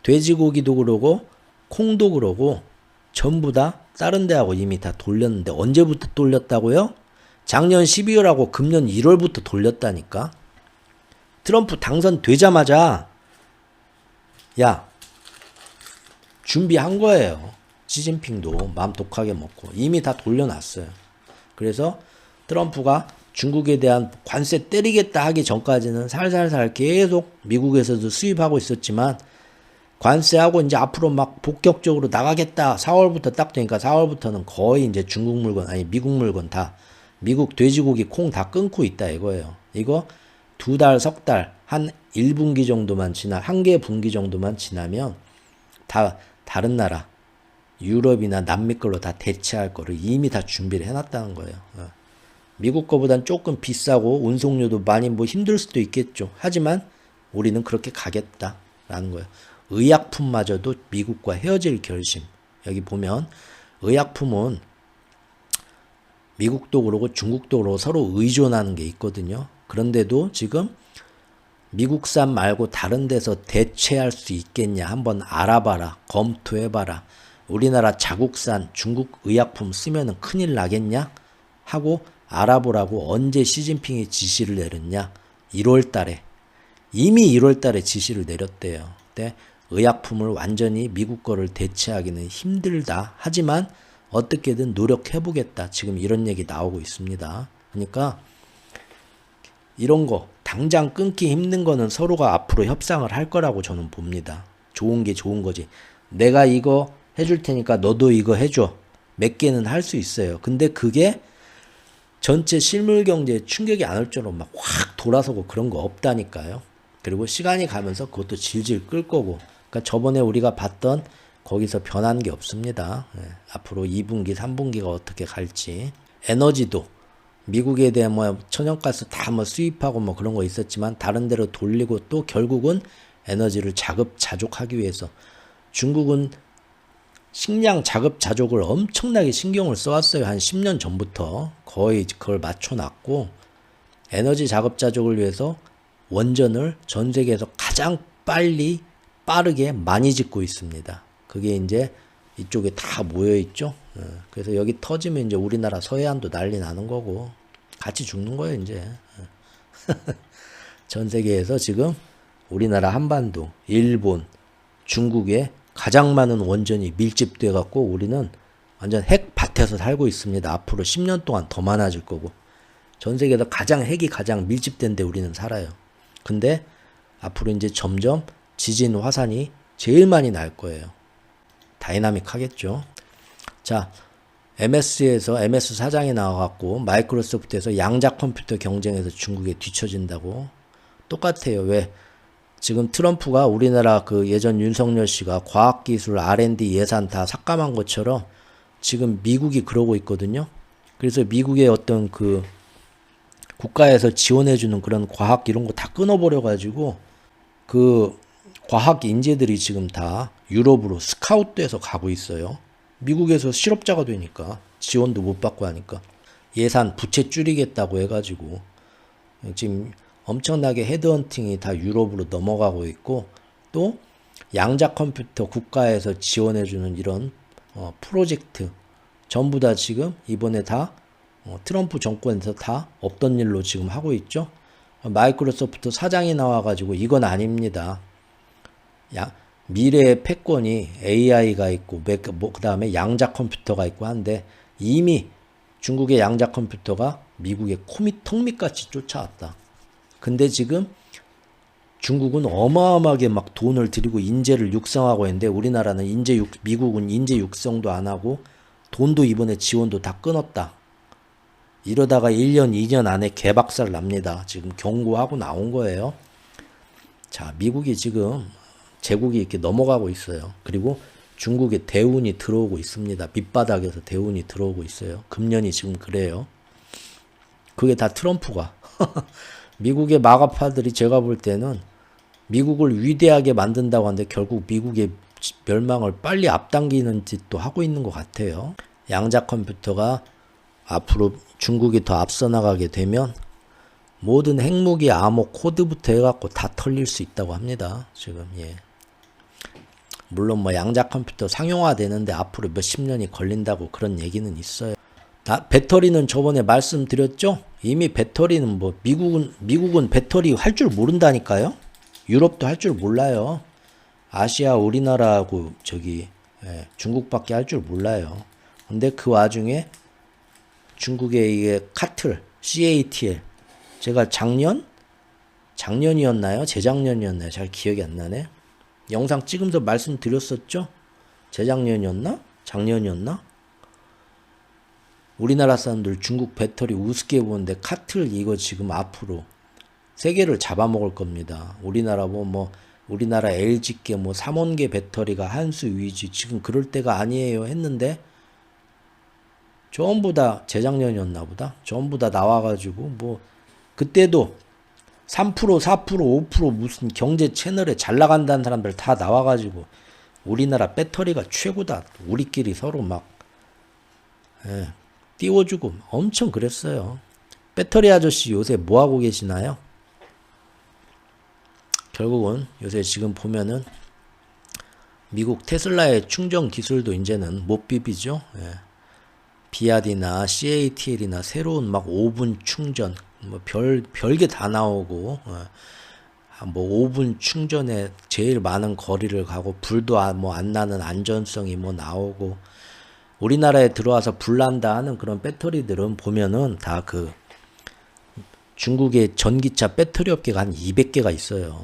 돼지고기도 그러고 콩도 그러고 전부 다 다른 데하고 이미 다 돌렸는데 언제부터 돌렸다고요? 작년 12월하고 금년 1월부터 돌렸다니까. 트럼프 당선되자마자 야 준비한 거예요. 시진핑도 마음 독하게 먹고 이미 다 돌려놨어요. 그래서 트럼프가 중국에 대한 관세 때리겠다 하기 전까지는 살살살 계속 미국에서도 수입하고 있었지만 관세하고 이제 앞으로 막 본격적으로 나가겠다. 4월부터 딱 되니까 4월부터는 거의 이제 중국 물건, 아니 미국 물건 다, 미국 돼지고기 콩 다 끊고 있다 이거예요. 이거 2달, 석 달, 한 1분기 정도만 한 개 분기 정도만 지나면 다 다른 나라, 유럽이나 남미 걸로 다 대체할 거를 이미 다 준비를 해놨다는 거예요. 미국 거보단 조금 비싸고 운송료도 많이 뭐 힘들 수도 있겠죠. 하지만 우리는 그렇게 가겠다라는 거예요. 의약품마저도 미국과 헤어질 결심. 여기 보면 의약품은 미국도 그러고 중국도 그러고 서로 의존하는 게 있거든요. 그런데도 지금 미국산 말고 다른 데서 대체할 수 있겠냐 한번 알아봐라. 검토해봐라. 우리나라 자국산 중국 의약품 쓰면은 큰일 나겠냐 하고 알아보라고 언제 시진핑이 지시를 내렸냐. 1월 달에. 이미 1월 달에 지시를 내렸대요. 근데 의약품을 완전히 미국 거를 대체하기는 힘들다. 하지만 어떻게든 노력해보겠다. 지금 이런 얘기 나오고 있습니다. 그러니까 이런 거 당장 끊기 힘든 거는 서로가 앞으로 협상을 할 거라고 저는 봅니다. 좋은 게 좋은 거지. 내가 이거 해줄 테니까 너도 이거 해줘. 몇 개는 할 수 있어요. 근데 그게 전체 실물 경제에 충격이 안 올 정도로 막 확 돌아서고 그런 거 없다니까요. 그리고 시간이 가면서 그것도 질질 끌 거고. 그러니까 저번에 우리가 봤던 거기서 변한 게 없습니다. 앞으로 2분기, 3분기가 어떻게 갈지. 에너지도 미국에 대한 뭐 천연가스 다 뭐 수입하고 뭐 그런 거 있었지만 다른 데로 돌리고 또 결국은 에너지를 자급자족하기 위해서 중국은 식량 자급자족을 엄청나게 신경을 써왔어요. 한 10년 전부터 거의 그걸 맞춰놨고 에너지 자급자족을 위해서 원전을 전 세계에서 가장 빠르게 많이 짓고 있습니다. 그게 이제 이쪽에 다 모여 있죠. 그래서 여기 터지면 이제 우리나라 서해안도 난리 나는 거고 같이 죽는 거예요, 이제. 전 세계에서 지금 우리나라 한반도, 일본, 중국에 가장 많은 원전이 밀집돼 갖고 우리는 완전 핵밭에서 살고 있습니다. 앞으로 10년 동안 더 많아질 거고. 전 세계에서 핵이 가장 밀집된 데 우리는 살아요. 근데 앞으로 이제 점점 지진, 화산이 제일 많이 날 거예요. 다이나믹 하겠죠. 자, MS 사장이 나와갖고 마이크로소프트에서 양자 컴퓨터 경쟁에서 중국에 뒤처진다고. 똑같아요. 왜? 지금 트럼프가 우리나라 그 예전 윤석열 씨가 과학기술 R&D 예산 다 삭감한 것처럼 지금 미국이 그러고 있거든요. 그래서 미국의 어떤 그 국가에서 지원해주는 그런 과학 이런 거 다 끊어버려가지고 그 과학 인재들이 지금 다 유럽으로 스카웃돼서 가고 있어요. 미국에서 실업자가 되니까 지원도 못 받고 하니까 예산 부채 줄이겠다고 해가지고 지금 엄청나게 헤드헌팅이 다 유럽으로 넘어가고 있고 또 양자 컴퓨터 국가에서 지원해주는 이런 프로젝트 전부 다 지금 이번에 다 트럼프 정권에서 다 없던 일로 지금 하고 있죠. 마이크로소프트 사장이 나와가지고 이건 아닙니다. 미래의 패권이 AI가 있고 그 다음에 양자 컴퓨터가 있고 한데 이미 중국의 양자 컴퓨터가 미국의 턱밑같이 쫓아왔다. 근데 지금 중국은 어마어마하게 막 돈을 들이고 인재를 육성하고 있는데 우리나라는 미국은 인재 육성도 안 하고 돈도 이번에 지원도 다 끊었다. 이러다가 1년, 2년 안에 개박살 납니다. 지금 경고하고 나온 거예요. 자, 미국이 지금 제국이 이렇게 넘어가고 있어요. 그리고 중국에 대운이 들어오고 있습니다. 밑바닥에서 대운이 들어오고 있어요. 금년이 지금 그래요. 그게 다 트럼프가. 미국의 마가파들이 제가 볼 때는 미국을 위대하게 만든다고 하는데 결국 미국의 멸망을 빨리 앞당기는 짓도 하고 있는 것 같아요. 양자 컴퓨터가 앞으로 중국이 더 앞서 나가게 되면 모든 핵무기, 암호, 코드부터 해갖고 다 털릴 수 있다고 합니다. 지금 예. 물론 뭐 양자 컴퓨터 상용화 되는데 앞으로 몇십 년이 걸린다고 그런 얘기는 있어요. 배터리는 저번에 말씀드렸죠? 이미 배터리는 뭐 미국은 배터리 할 줄 모른다니까요. 유럽도 할 줄 몰라요. 아시아 우리나라하고 저기 예, 중국밖에 할 줄 몰라요. 근데 그 와중에 중국의 이게 카틀, CATL. 제가 작년이었나요? 재작년이었나요? 잘 기억이 안 나네. 영상 찍으면서 말씀드렸었죠? 재작년이었나? 작년이었나? 우리나라 사람들 중국 배터리 우습게 보는데 카틀 이거 지금 앞으로 세계를 잡아먹을 겁니다. 우리나라 우리나라 LG께 3원계 배터리가 한수 위지 지금 그럴 때가 아니에요 했는데 전부 다 재작년이었나 보다. 전부 다 나와가지고 그때도 3%, 4%, 5% 무슨 경제 채널에 잘 나간다는 사람들 다 나와가지고 우리나라 배터리가 최고다. 우리끼리 서로 막 띄워주고 엄청 그랬어요. 배터리 아저씨 요새 뭐하고 계시나요? 결국은 요새 지금 보면은 미국 테슬라의 충전 기술도 이제는 못 비비죠. 비아디나 CATL이나 새로운 막 5분 충전 별게 다 나오고 5분 충전에 제일 많은 거리를 가고 불도 안 나는 안전성이 나오고 우리나라에 들어와서 불난다 하는 그런 배터리들은 보면은 다 그 중국의 전기차 배터리 업계가 한 200개가 있어요.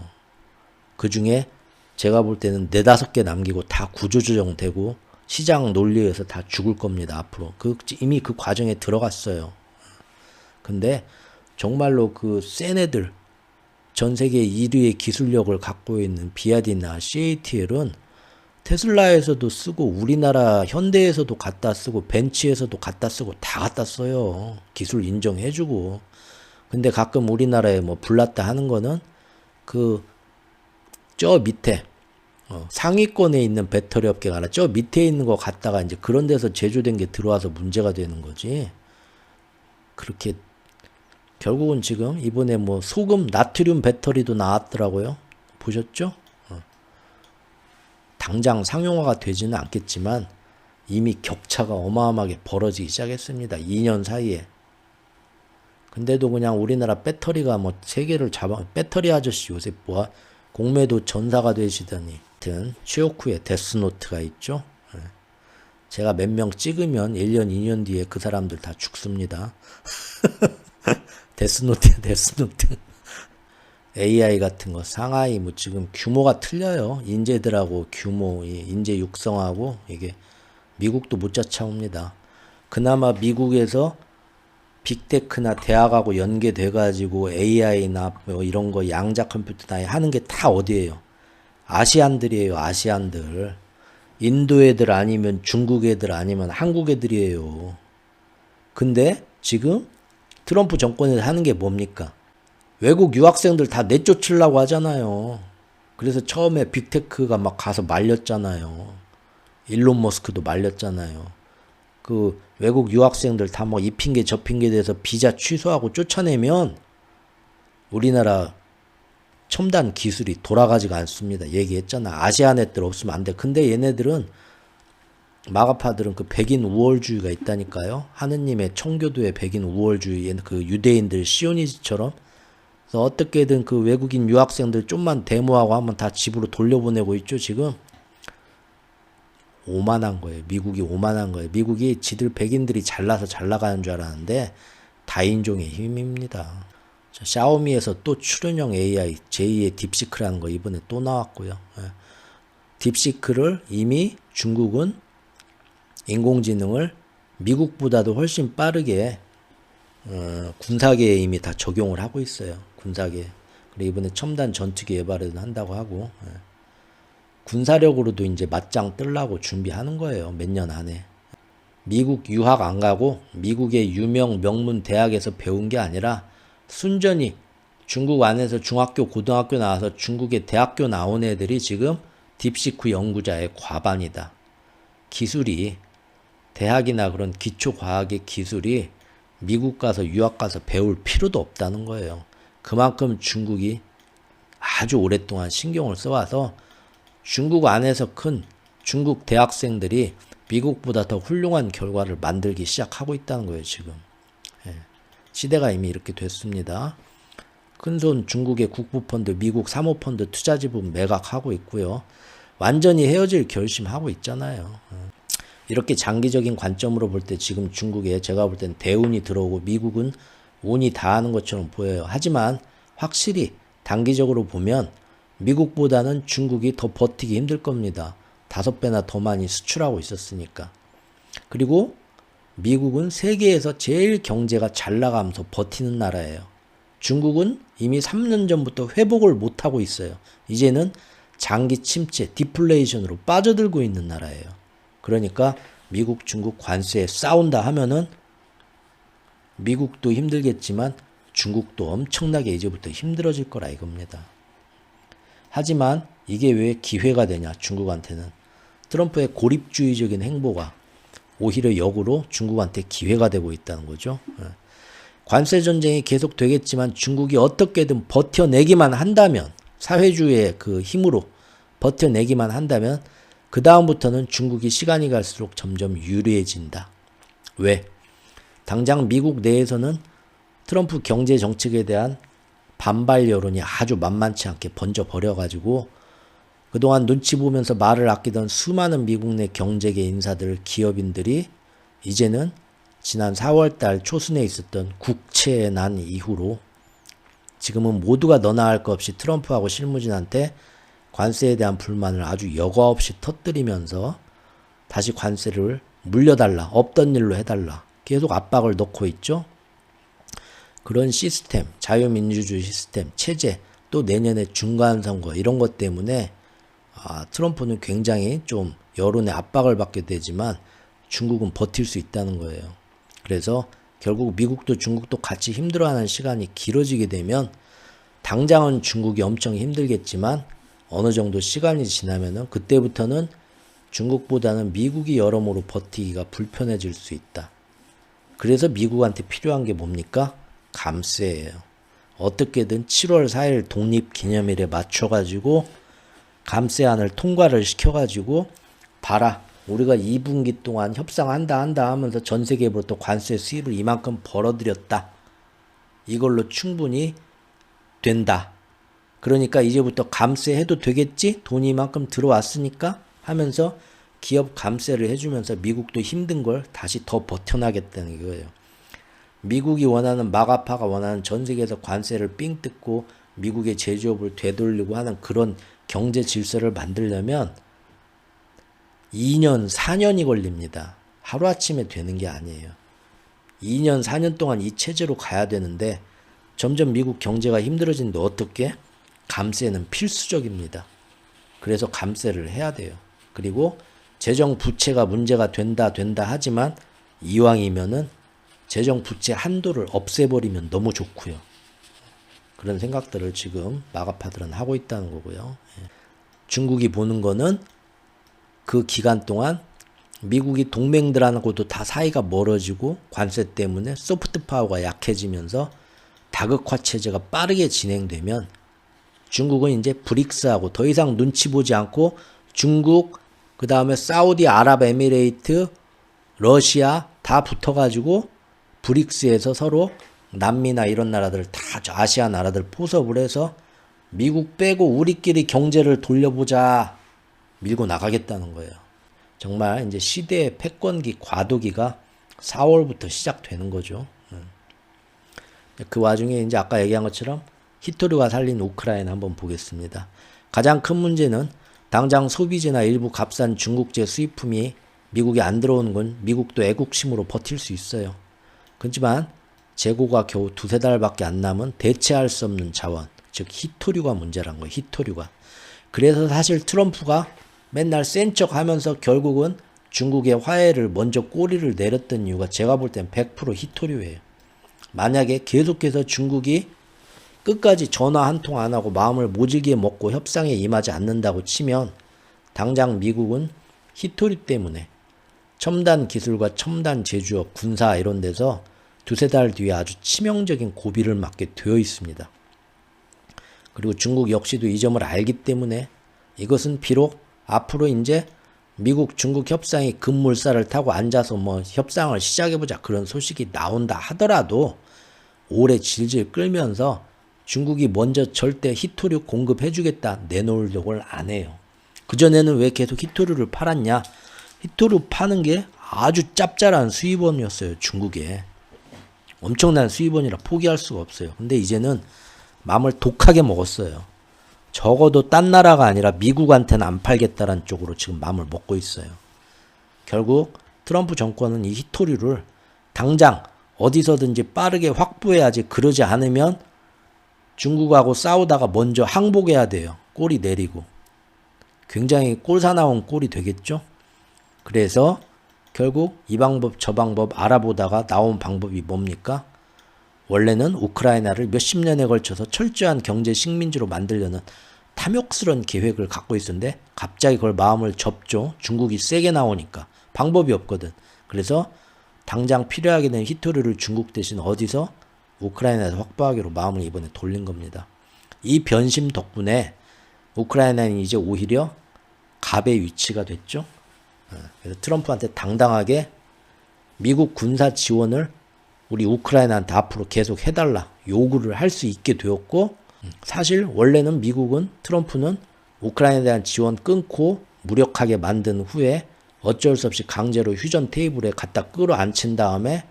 그 중에 제가 볼 때는 4, 5개 남기고 다 구조조정되고 시장 논리에서 다 죽을 겁니다. 앞으로. 이미 그 과정에 들어갔어요. 근데 정말로 그 센 애들 전 세계 1위의 기술력을 갖고 있는 비아디나 CATL은 테슬라에서도 쓰고 우리나라 현대에서도 갖다 쓰고 벤츠에서도 갖다 쓰고 다 갖다 써요. 기술 인정해주고. 근데 가끔 우리나라에 불났다 하는 거는 저 밑에 상위권에 있는 배터리 업계가 아니라 저 밑에 있는 거 갖다가 이제 그런 데서 제조된 게 들어와서 문제가 되는 거지. 그렇게 결국은 지금 이번에 소금 나트륨 배터리도 나왔더라고요. 보셨죠? 당장 상용화가 되지는 않겠지만 이미 격차가 어마어마하게 벌어지기 시작했습니다. 2년 사이에. 근데도 그냥 우리나라 배터리가 세계를 배터리 아저씨 요새 공매도 전사가 되시더니 하여튼 최옥후의 데스노트가 있죠. 제가 몇 명 찍으면 1년 2년 뒤에 그 사람들 다 죽습니다. 데스노트 AI 같은 거 상하이 지금 규모가 틀려요. 인재들하고 인재 육성하고 이게 미국도 못 쫓아옵니다. 그나마 미국에서 빅테크나 대학하고 연계돼 가지고 AI나 이런 거 양자 컴퓨터나 하는 게 다 어디예요? 아시안들이에요. 아시안들. 인도 애들 아니면 중국 애들 아니면 한국 애들이에요. 근데 지금 트럼프 정권에서 하는 게 뭡니까? 외국 유학생들 다 내쫓으려고 하잖아요. 그래서 처음에 빅테크가 막 가서 말렸잖아요. 일론 머스크도 말렸잖아요. 그 외국 유학생들 다 이 핑계 저 핑계 대서 비자 취소하고 쫓아내면 우리나라 첨단 기술이 돌아가지가 않습니다. 얘기했잖아. 아시안 애들 없으면 안 돼. 근데 얘네들은 마가파들은 그 백인 우월주의가 있다니까요. 하느님의 청교도의 백인 우월주의, 그 유대인들 시오니즘처럼. 그래서 어떻게든 그 외국인 유학생들 좀만 데모하고 하면 다 집으로 돌려보내고 있죠. 지금 오만한 거예요. 미국이 오만한 거예요. 미국이 지들 백인들이 잘나서 잘 나가는 줄 알았는데 다인종의 힘입니다. 샤오미에서 또 출연형 AI 제2의 딥시크라는 거 이번에 또 나왔고요. 딥시크를 이미 중국은 인공지능을 미국보다도 훨씬 빠르게 군사계에 이미 다 적용을 하고 있어요. 군사계. 그리고 이번에 첨단 전투기 개발을 한다고 하고 군사력으로도 이제 맞짱 뜨려고 준비하는 거예요. 몇 년 안에. 미국 유학 안 가고 미국의 유명 명문 대학에서 배운 게 아니라 순전히 중국 안에서 중학교, 고등학교 나와서 중국의 대학교 나온 애들이 지금 딥시크 연구자의 과반이다. 기술이 대학이나 그런 기초과학의 기술이 미국 가서 유학 가서 배울 필요도 없다는 거예요. 그만큼 중국이 아주 오랫동안 신경을 써와서 중국 안에서 큰 중국 대학생들이 미국보다 더 훌륭한 결과를 만들기 시작하고 있다는 거예요. 지금. 시대가 이미 이렇게 됐습니다. 큰손 중국의 국부펀드, 미국 사모펀드 투자지분 매각하고 있고요. 완전히 헤어질 결심하고 있잖아요. 이렇게 장기적인 관점으로 볼 때 지금 중국에 제가 볼 땐 대운이 들어오고 미국은 운이 다하는 것처럼 보여요. 하지만 확실히 단기적으로 보면 미국보다는 중국이 더 버티기 힘들 겁니다. 5배나 더 많이 수출하고 있었으니까. 그리고 미국은 세계에서 제일 경제가 잘 나가면서 버티는 나라예요. 중국은 이미 3년 전부터 회복을 못하고 있어요. 이제는 장기 침체, 디플레이션으로 빠져들고 있는 나라예요. 그러니까 미국, 중국 관세에 싸운다 하면은 미국도 힘들겠지만 중국도 엄청나게 이제부터 힘들어질 거라 이겁니다. 하지만 이게 왜 기회가 되냐, 중국한테는. 트럼프의 고립주의적인 행보가 오히려 역으로 중국한테 기회가 되고 있다는 거죠. 관세 전쟁이 계속 되겠지만 중국이 어떻게든 버텨내기만 한다면, 사회주의의 그 힘으로 버텨내기만 한다면 그 다음부터는 중국이 시간이 갈수록 점점 유리해진다. 왜? 당장 미국 내에서는 트럼프 경제 정책에 대한 반발 여론이 아주 만만치 않게 번져버려가지고 그동안 눈치 보면서 말을 아끼던 수많은 미국 내 경제계 인사들, 기업인들이 이제는 지난 4월달 초순에 있었던 국채의 난 이후로 지금은 모두가 너나 할 것 없이 트럼프하고 실무진한테 관세에 대한 불만을 아주 여과 없이 터뜨리면서 다시 관세를 물려달라, 없던 일로 해달라 계속 압박을 넣고 있죠. 그런 시스템, 자유민주주의 시스템, 체제, 또 내년에 중간선거 이런 것 때문에 트럼프는 굉장히 좀 여론의 압박을 받게 되지만 중국은 버틸 수 있다는 거예요. 그래서 결국 미국도 중국도 같이 힘들어하는 시간이 길어지게 되면 당장은 중국이 엄청 힘들겠지만 어느 정도 시간이 지나면은 그때부터는 중국보다는 미국이 여러모로 버티기가 불편해질 수 있다. 그래서 미국한테 필요한 게 뭡니까? 감세예요. 어떻게든 7월 4일 독립기념일에 맞춰가지고 감세안을 통과를 시켜가지고 봐라, 우리가 2분기 동안 협상한다 하면서 전 세계부터 관세 수입을 이만큼 벌어들였다. 이걸로 충분히 된다. 그러니까 이제부터 감세해도 되겠지? 돈이 이만큼 들어왔으니까 하면서 기업 감세를 해주면서 미국도 힘든 걸 다시 더 버텨나겠다는 이거예요. 미국이 원하는, 마가파가 원하는 전 세계에서 관세를 삥 뜯고 미국의 제조업을 되돌리고 하는 그런 경제 질서를 만들려면 2년, 4년이 걸립니다. 하루아침에 되는 게 아니에요. 2년, 4년 동안 이 체제로 가야 되는데 점점 미국 경제가 힘들어지는데 어떻게? 감세는 필수적입니다. 그래서 감세를 해야 돼요. 그리고 재정 부채가 문제가 된다 하지만 이왕이면은 재정 부채 한도를 없애버리면 너무 좋고요. 그런 생각들을 지금 마가파들은 하고 있다는 거고요. 중국이 보는 거는 그 기간 동안 미국이 동맹들하고도 다 사이가 멀어지고 관세 때문에 소프트 파워가 약해지면서 다극화 체제가 빠르게 진행되면 중국은 이제 브릭스하고 더 이상 눈치 보지 않고 중국, 그 다음에 사우디아랍에미레이트, 러시아 다 붙어가지고 브릭스에서 서로 남미나 이런 나라들 다 아시아 나라들 포섭을 해서 미국 빼고 우리끼리 경제를 돌려보자 밀고 나가겠다는 거예요. 정말 이제 시대의 패권기, 과도기가 4월부터 시작되는 거죠. 그 와중에 이제 아까 얘기한 것처럼 히토류가 살린 우크라이나 한번 보겠습니다. 가장 큰 문제는 당장 소비재나 일부 값싼 중국제 수입품이 미국에 안 들어오는 건 미국도 애국심으로 버틸 수 있어요. 그렇지만 재고가 겨우 2-3달밖에 안 남은 대체할 수 없는 자원, 즉 히토류가 문제란 거예요. 히토류가. 그래서 사실 트럼프가 맨날 센 척 하면서 결국은 중국의 화해를 먼저 꼬리를 내렸던 이유가 제가 볼 땐 100% 히토류예요. 만약에 계속해서 중국이 끝까지 전화 한 통 안 하고 마음을 모질게 먹고 협상에 임하지 않는다고 치면 당장 미국은 히토류 때문에 첨단 기술과 첨단 제조업, 군사 이런 데서 2-3달 뒤에 아주 치명적인 고비를 맞게 되어 있습니다. 그리고 중국 역시도 이 점을 알기 때문에 이것은 비록 앞으로 이제 미국 중국 협상이 급물살을 타고 앉아서 뭐 협상을 시작해보자 그런 소식이 나온다 하더라도 오래 질질 끌면서 중국이 먼저 절대 히토류 공급해주겠다 내놓으려고 안 해요. 그전에는 왜 계속 히토류를 팔았냐? 히토류 파는 게 아주 짭짤한 수입원이었어요. 중국에. 엄청난 수입원이라 포기할 수가 없어요. 근데 이제는 마음을 독하게 먹었어요. 적어도 딴 나라가 아니라 미국한테는 안 팔겠다라는 쪽으로 지금 마음을 먹고 있어요. 결국 트럼프 정권은 이 히토류를 당장 어디서든지 빠르게 확보해야지, 그러지 않으면 중국하고 싸우다가 먼저 항복해야 돼요. 꼬리 내리고. 굉장히 꼴사나운 꼴이 되겠죠. 그래서 결국 이 방법 저 방법 알아보다가 나온 방법이 뭡니까? 원래는 우크라이나를 몇십 년에 걸쳐서 철저한 경제 식민지로 만들려는 탐욕스러운 계획을 갖고 있었는데 갑자기 그걸 마음을 접죠. 중국이 세게 나오니까. 방법이 없거든. 그래서 당장 필요하게 된 히토류를 중국 대신 어디서? 우크라이나에서 확보하기로 마음을 이번에 돌린 겁니다. 이 변심 덕분에 우크라이나는 이제 오히려 갑의 위치가 됐죠. 그래서 트럼프한테 당당하게 미국 군사 지원을 우리 우크라이나한테 앞으로 계속 해달라 요구를 할 수 있게 되었고, 사실 원래는 미국은, 트럼프는 우크라이나에 대한 지원 끊고 무력하게 만든 후에 어쩔 수 없이 강제로 휴전 테이블에 갖다 끌어앉힌 다음에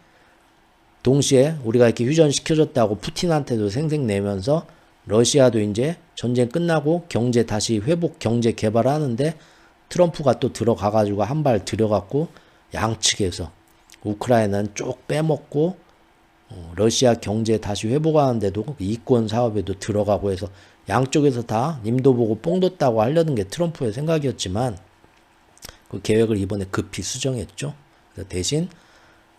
동시에 우리가 이렇게 휴전시켜줬다고 푸틴한테도 생색내면서 러시아도 이제 전쟁 끝나고 경제 다시 회복, 경제 개발하는데 트럼프가 또 들어가가지고 한 발 들여갖고 양측에서 우크라이나는 쪽 빼먹고 러시아 경제 다시 회복하는데도 이권 사업에도 들어가고 해서 양쪽에서 다 님도 보고 뽕 뒀다고 하려는 게 트럼프의 생각이었지만 그 계획을 이번에 급히 수정했죠. 그래서 대신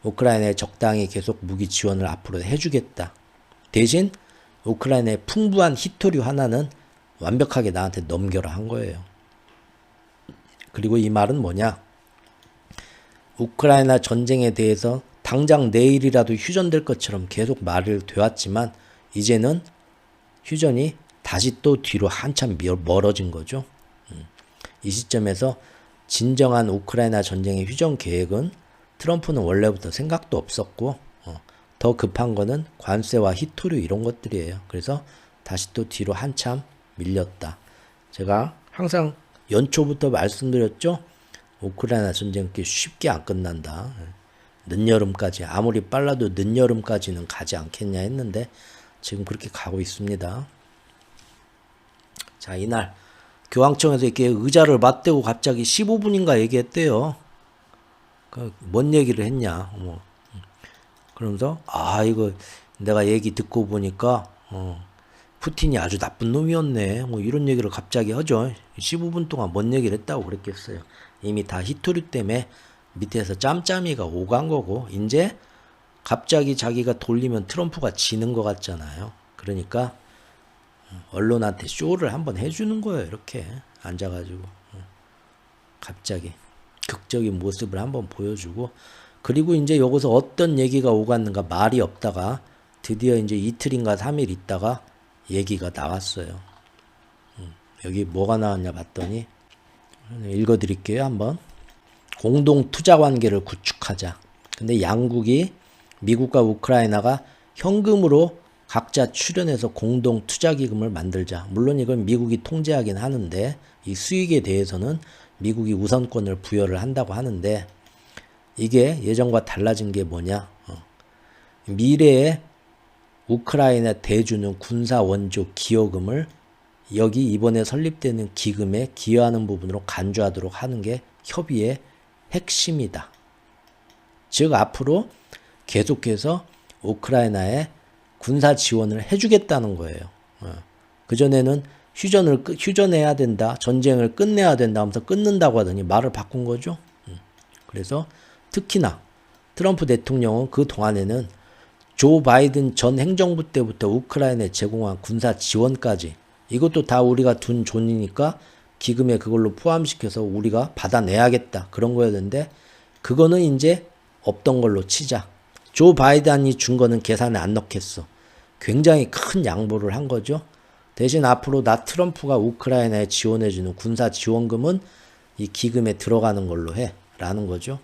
우크라이나에 적당히 계속 무기 지원을 앞으로 해주겠다. 대신 우크라이나의 풍부한 히토류 하나는 완벽하게 나한테 넘겨라 한 거예요. 그리고 이 말은 뭐냐? 우크라이나 전쟁에 대해서 당장 내일이라도 휴전될 것처럼 계속 말을 되었지만 이제는 휴전이 다시 또 뒤로 한참 멀어진 거죠. 이 시점에서 진정한 우크라이나 전쟁의 휴전 계획은 트럼프는 원래부터 생각도 없었고 더 급한 거는 관세와 히토류 이런 것들이에요. 그래서 다시 또 뒤로 한참 밀렸다. 제가 항상 연초부터 말씀드렸죠. 우크라이나 전쟁 그렇게 쉽게 안 끝난다. 늦여름까지, 아무리 빨라도 늦여름까지는 가지 않겠냐 했는데 지금 그렇게 가고 있습니다. 자, 이날 교황청에서 이렇게 의자를 맞대고 갑자기 15분인가 얘기했대요. 뭔 얘기를 했냐. 그러면서 이거 내가 얘기 듣고 보니까 푸틴이 아주 나쁜 놈이었네. 이런 얘기를 갑자기 하죠. 15분 동안 뭔 얘기를 했다고 그랬겠어요. 이미 다 히토류 때문에 밑에서 짬짬이가 오간 거고 이제 갑자기 자기가 돌리면 트럼프가 지는 것 같잖아요. 그러니까 언론한테 쇼를 한번 해주는 거예요. 이렇게 앉아가지고 갑자기 극적인 모습을 한번 보여주고, 그리고 이제 여기서 어떤 얘기가 오갔는가 말이 없다가 드디어 이제 이틀인가 3일 있다가 얘기가 나왔어요. 여기 뭐가 나왔냐 봤더니 읽어드릴게요. 한번. 공동 투자 관계를 구축하자. 근데 양국이, 미국과 우크라이나가 현금으로 각자 출연해서 공동 투자 기금을 만들자. 물론 이건 미국이 통제하긴 하는데 이 수익에 대해서는 미국이 우선권을 부여를 한다고 하는데, 이게 예전과 달라진 게 뭐냐? 미래에 우크라이나 대주는 군사 원조 기여금을 여기 이번에 설립되는 기금에 기여하는 부분으로 간주하도록 하는 게 협의의 핵심이다. 즉 앞으로 계속해서 우크라이나에 군사 지원을 해주겠다는 거예요. 그전에는 휴전해야 된다, 전쟁을 끝내야 된다 하면서 끊는다고 하더니 말을 바꾼 거죠. 그래서 특히나 트럼프 대통령은 그 동안에는 조 바이든 전 행정부 때부터 우크라이나에 제공한 군사 지원까지 이것도 다 우리가 둔 돈이니까 기금에 그걸로 포함시켜서 우리가 받아내야겠다 그런 거였는데, 그거는 이제 없던 걸로 치자. 조 바이든이 준 거는 계산에 안 넣겠어. 굉장히 큰 양보를 한 거죠. 대신 앞으로 나 트럼프가 우크라이나에 지원해주는 군사 지원금은 이 기금에 들어가는 걸로 해 라는 거죠.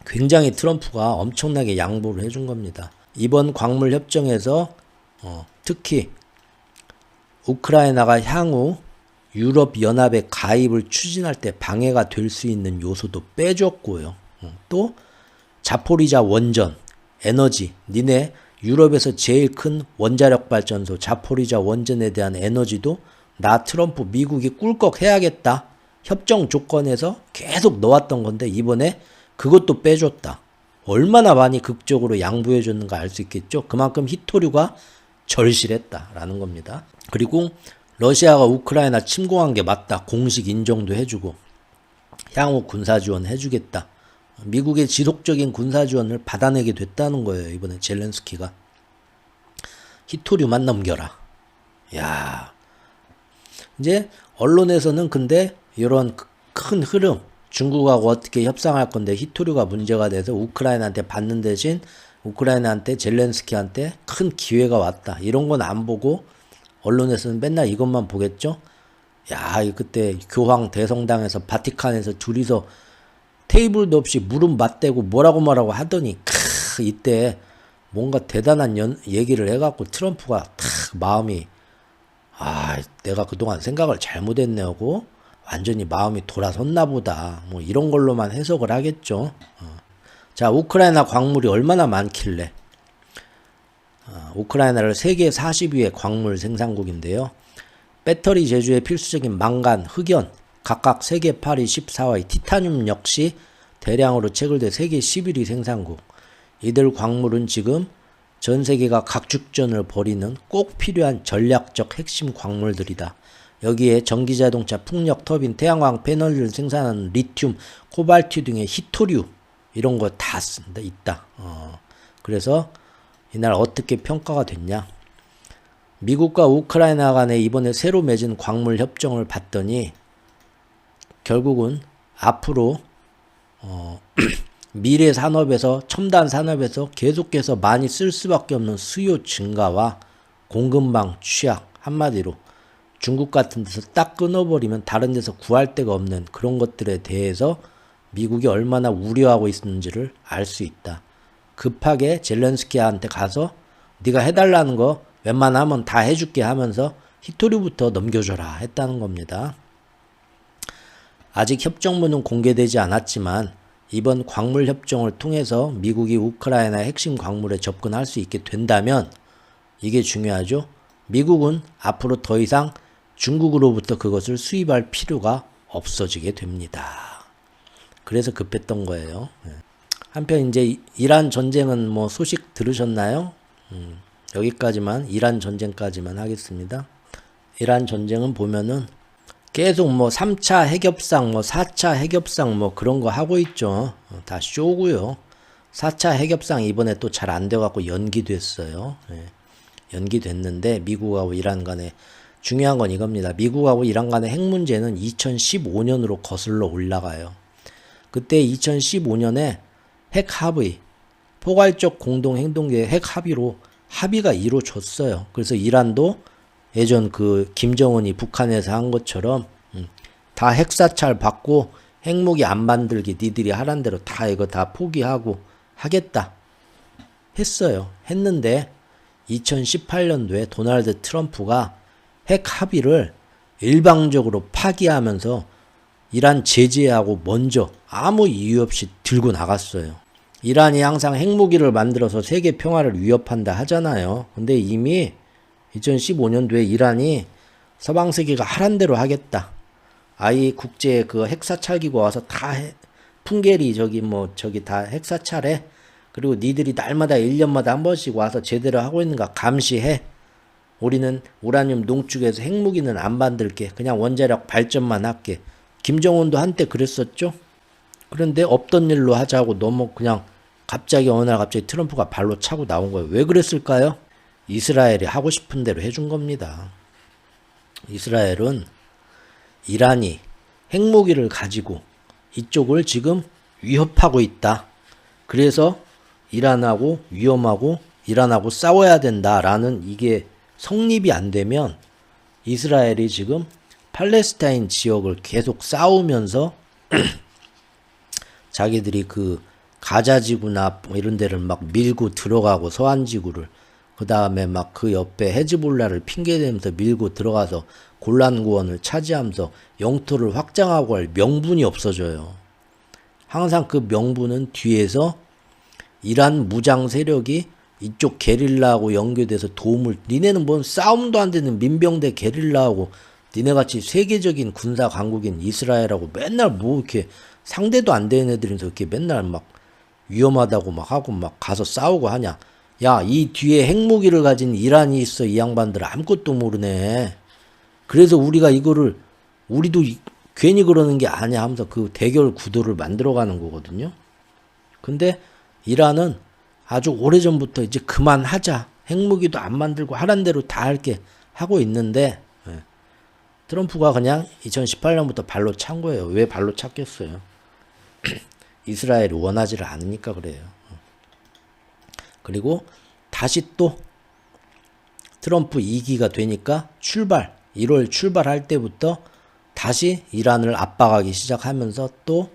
굉장히 트럼프가 엄청나게 양보를 해준 겁니다. 이번 광물 협정에서 특히 우크라이나가 향후 유럽 연합의 가입을 추진할 때 방해가 될 수 있는 요소도 빼줬고요. 또 자포리자 원전, 에너지, 니네 유럽에서 제일 큰 원자력 발전소 자포리자 원전에 대한 에너지도 나 트럼프 미국이 꿀꺽 해야겠다. 협정 조건에서 계속 넣었던 건데 이번에 그것도 빼줬다. 얼마나 많이 극적으로 양보해 줬는가 알 수 있겠죠. 그만큼 히토류가 절실했다라는 겁니다. 그리고 러시아가 우크라이나 침공한 게 맞다. 공식 인정도 해주고 향후 군사 지원 해주겠다. 미국의 지속적인 군사 지원을 받아내게 됐다는 거예요. 이번에 젤렌스키가. 히토류만 넘겨라. 야, 이제 언론에서는 근데 이런 큰 흐름, 중국하고 어떻게 협상할 건데 히토류가 문제가 돼서 우크라이나한테 받는 대신 우크라이나한테 젤렌스키한테 큰 기회가 왔다. 이런 건 안 보고 언론에서는 맨날 이것만 보겠죠. 야, 그때 교황 대성당에서 바티칸에서 둘이서 테이블도 없이 무릎 맞대고 뭐라고 하더니 이때 뭔가 대단한 얘기를 해갖고 트럼프가 마음이 내가 그동안 생각을 잘못했네 하고 완전히 마음이 돌아섰나 보다. 뭐 이런 걸로만 해석을 하겠죠. 자, 우크라이나 광물이 얼마나 많길래 우크라이나를 세계 40위의 광물 생산국인데요. 배터리 제조에 필수적인 망간, 흑연, 각각 세계 8위, 14위, 티타늄 역시 대량으로 체결돼 세계 11위 생산국. 이들 광물은 지금 전 세계가 각축전을 벌이는 꼭 필요한 전략적 핵심 광물들이다. 여기에 전기자동차, 풍력, 터빈, 태양광 패널을 생산하는 리튬, 코발트 등의 히토류 이런 거 다 있다. 그래서 이날 어떻게 평가가 됐냐? 미국과 우크라이나 간에 이번에 새로 맺은 광물 협정을 봤더니 결국은 앞으로 미래 산업에서 첨단 산업에서 계속해서 많이 쓸 수밖에 없는 수요 증가와 공급망 취약, 한마디로 중국 같은 데서 딱 끊어버리면 다른 데서 구할 데가 없는 그런 것들에 대해서 미국이 얼마나 우려하고 있는지를 알 수 있다. 급하게 젤렌스키한테 가서 네가 해달라는 거 웬만하면 다 해줄게 하면서 히토류부터 넘겨줘라 했다는 겁니다. 아직 협정문은 공개되지 않았지만 이번 광물 협정을 통해서 미국이 우크라이나의 핵심 광물에 접근할 수 있게 된다면 이게 중요하죠. 미국은 앞으로 더 이상 중국으로부터 그것을 수입할 필요가 없어지게 됩니다. 그래서 급했던 거예요. 한편 이제 이란 전쟁은 뭐 소식 들으셨나요? 여기까지만 이란 전쟁까지만 하겠습니다. 이란 전쟁은 보면은 계속 뭐 3차 핵협상, 뭐 4차 핵협상 뭐 그런 거 하고 있죠. 다 쇼고요. 4차 핵협상 이번에 또 잘 안 돼갖고 연기됐어요. 연기됐는데 미국하고 이란 간에 중요한 건 이겁니다. 미국하고 이란 간의 핵 문제는 2015년으로 거슬러 올라가요. 그때 2015년에 핵 합의, 포괄적 공동행동계획 핵 합의로 합의가 이루어졌어요. 그래서 이란도 예전 그 김정은이 북한에서 한 것처럼 다 핵사찰 받고 핵무기 안 만들기 니들이 하란 대로 다 이거 다 포기하고 하겠다 했어요. 했는데 2018년도에 도널드 트럼프가 핵 합의를 일방적으로 파기하면서 이란 제재하고 먼저 아무 이유 없이 들고 나갔어요. 이란이 항상 핵무기를 만들어서 세계 평화를 위협한다 하잖아요. 근데 이미 2015년도에 이란이 서방 세계가 하란 대로 하겠다. 아이 국제 그 핵사찰기구 와서 다 풍계리 저기 다 핵사찰해. 그리고 니들이 날마다 1년마다 한 번씩 와서 제대로 하고 있는가 감시해. 우리는 우라늄 농축해서 핵무기는 안 만들게. 그냥 원자력 발전만 할게. 김정은도 한때 그랬었죠. 그런데 없던 일로 하자고 너무 그냥 갑자기 어느 날 갑자기 트럼프가 발로 차고 나온 거예요. 왜 그랬을까요? 이스라엘이 하고 싶은 대로 해준 겁니다. 이스라엘은 이란이 핵무기를 가지고 이쪽을 지금 위협하고 있다. 그래서 이란하고 위험하고 이란하고 싸워야 된다라는 이게 성립이 안 되면 이스라엘이 지금 팔레스타인 지역을 계속 싸우면서 자기들이 그 가자지구나 뭐 이런 데를 막 밀고 들어가고 서한지구를 그 다음에 막 그 옆에 헤즈볼라를 핑계대면서 밀고 들어가서 골란구원을 차지하면서 영토를 확장하고 할 명분이 없어져요. 항상 그 명분은 뒤에서 이란 무장 세력이 이쪽 게릴라하고 연계돼서 도움을, 니네는 뭔 싸움도 안 되는 민병대 게릴라하고 니네같이 세계적인 군사 강국인 이스라엘하고 맨날 뭐 이렇게 상대도 안 되는 애들이면서 이렇게 맨날 막 위험하다고 막 하고 막 가서 싸우고 하냐. 야, 이 뒤에 핵무기를 가진 이란이 있어. 이 양반들 아무것도 모르네. 그래서 우리가 이거를, 우리도 괜히 그러는 게 아니야 하면서 그 대결 구도를 만들어가는 거거든요. 근데 이란은 아주 오래전부터 이제 그만하자. 핵무기도 안 만들고 하란 대로 다 할게 하고 있는데, 트럼프가 그냥 2018년부터 발로 찬 거예요. 왜 발로 찼겠어요? 이스라엘이 원하지를 않으니까 그래요. 그리고 다시 또 트럼프 2기가 되니까 1월 출발할 때부터 다시 이란을 압박하기 시작하면서 또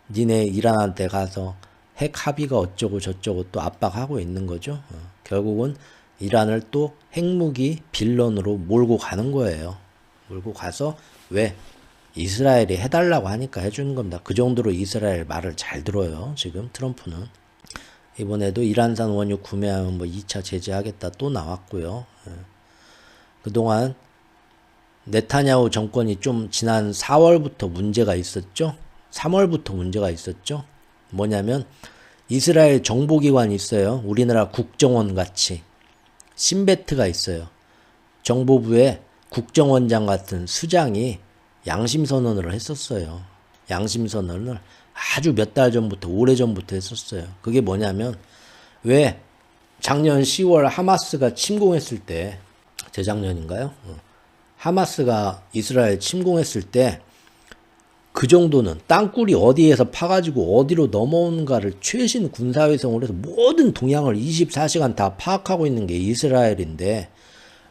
니네 이란한테 가서 핵 합의가 어쩌고 저쩌고 또 압박하고 있는 거죠. 결국은 이란을 또 핵무기 빌런으로 몰고 가는 거예요. 몰고 가서 왜? 이스라엘이 해달라고 하니까 해주는 겁니다. 그 정도로 이스라엘 말을 잘 들어요. 지금 트럼프는. 이번에도 이란산 원유 구매하면 뭐 2차 제재하겠다 또 나왔고요. 그동안 네타냐후 정권이 좀 지난 4월부터 문제가 있었죠. 3월부터 문제가 있었죠. 뭐냐면 이스라엘 정보기관이 있어요. 우리나라 국정원 같이. 신베트가 있어요. 정보부에 국정원장 같은 수장이 양심선언을 했었어요. 양심선언을 아주 몇 달 전부터, 오래전부터 했었어요. 그게 뭐냐면, 왜 작년 10월 하마스가 침공했을 때, 재작년인가요? 하마스가 이스라엘 침공했을 때, 그 정도는 땅굴이 어디에서 파가지고 어디로 넘어오는가를 최신 군사위성으로 해서 모든 동향을 24시간 다 파악하고 있는 게 이스라엘인데,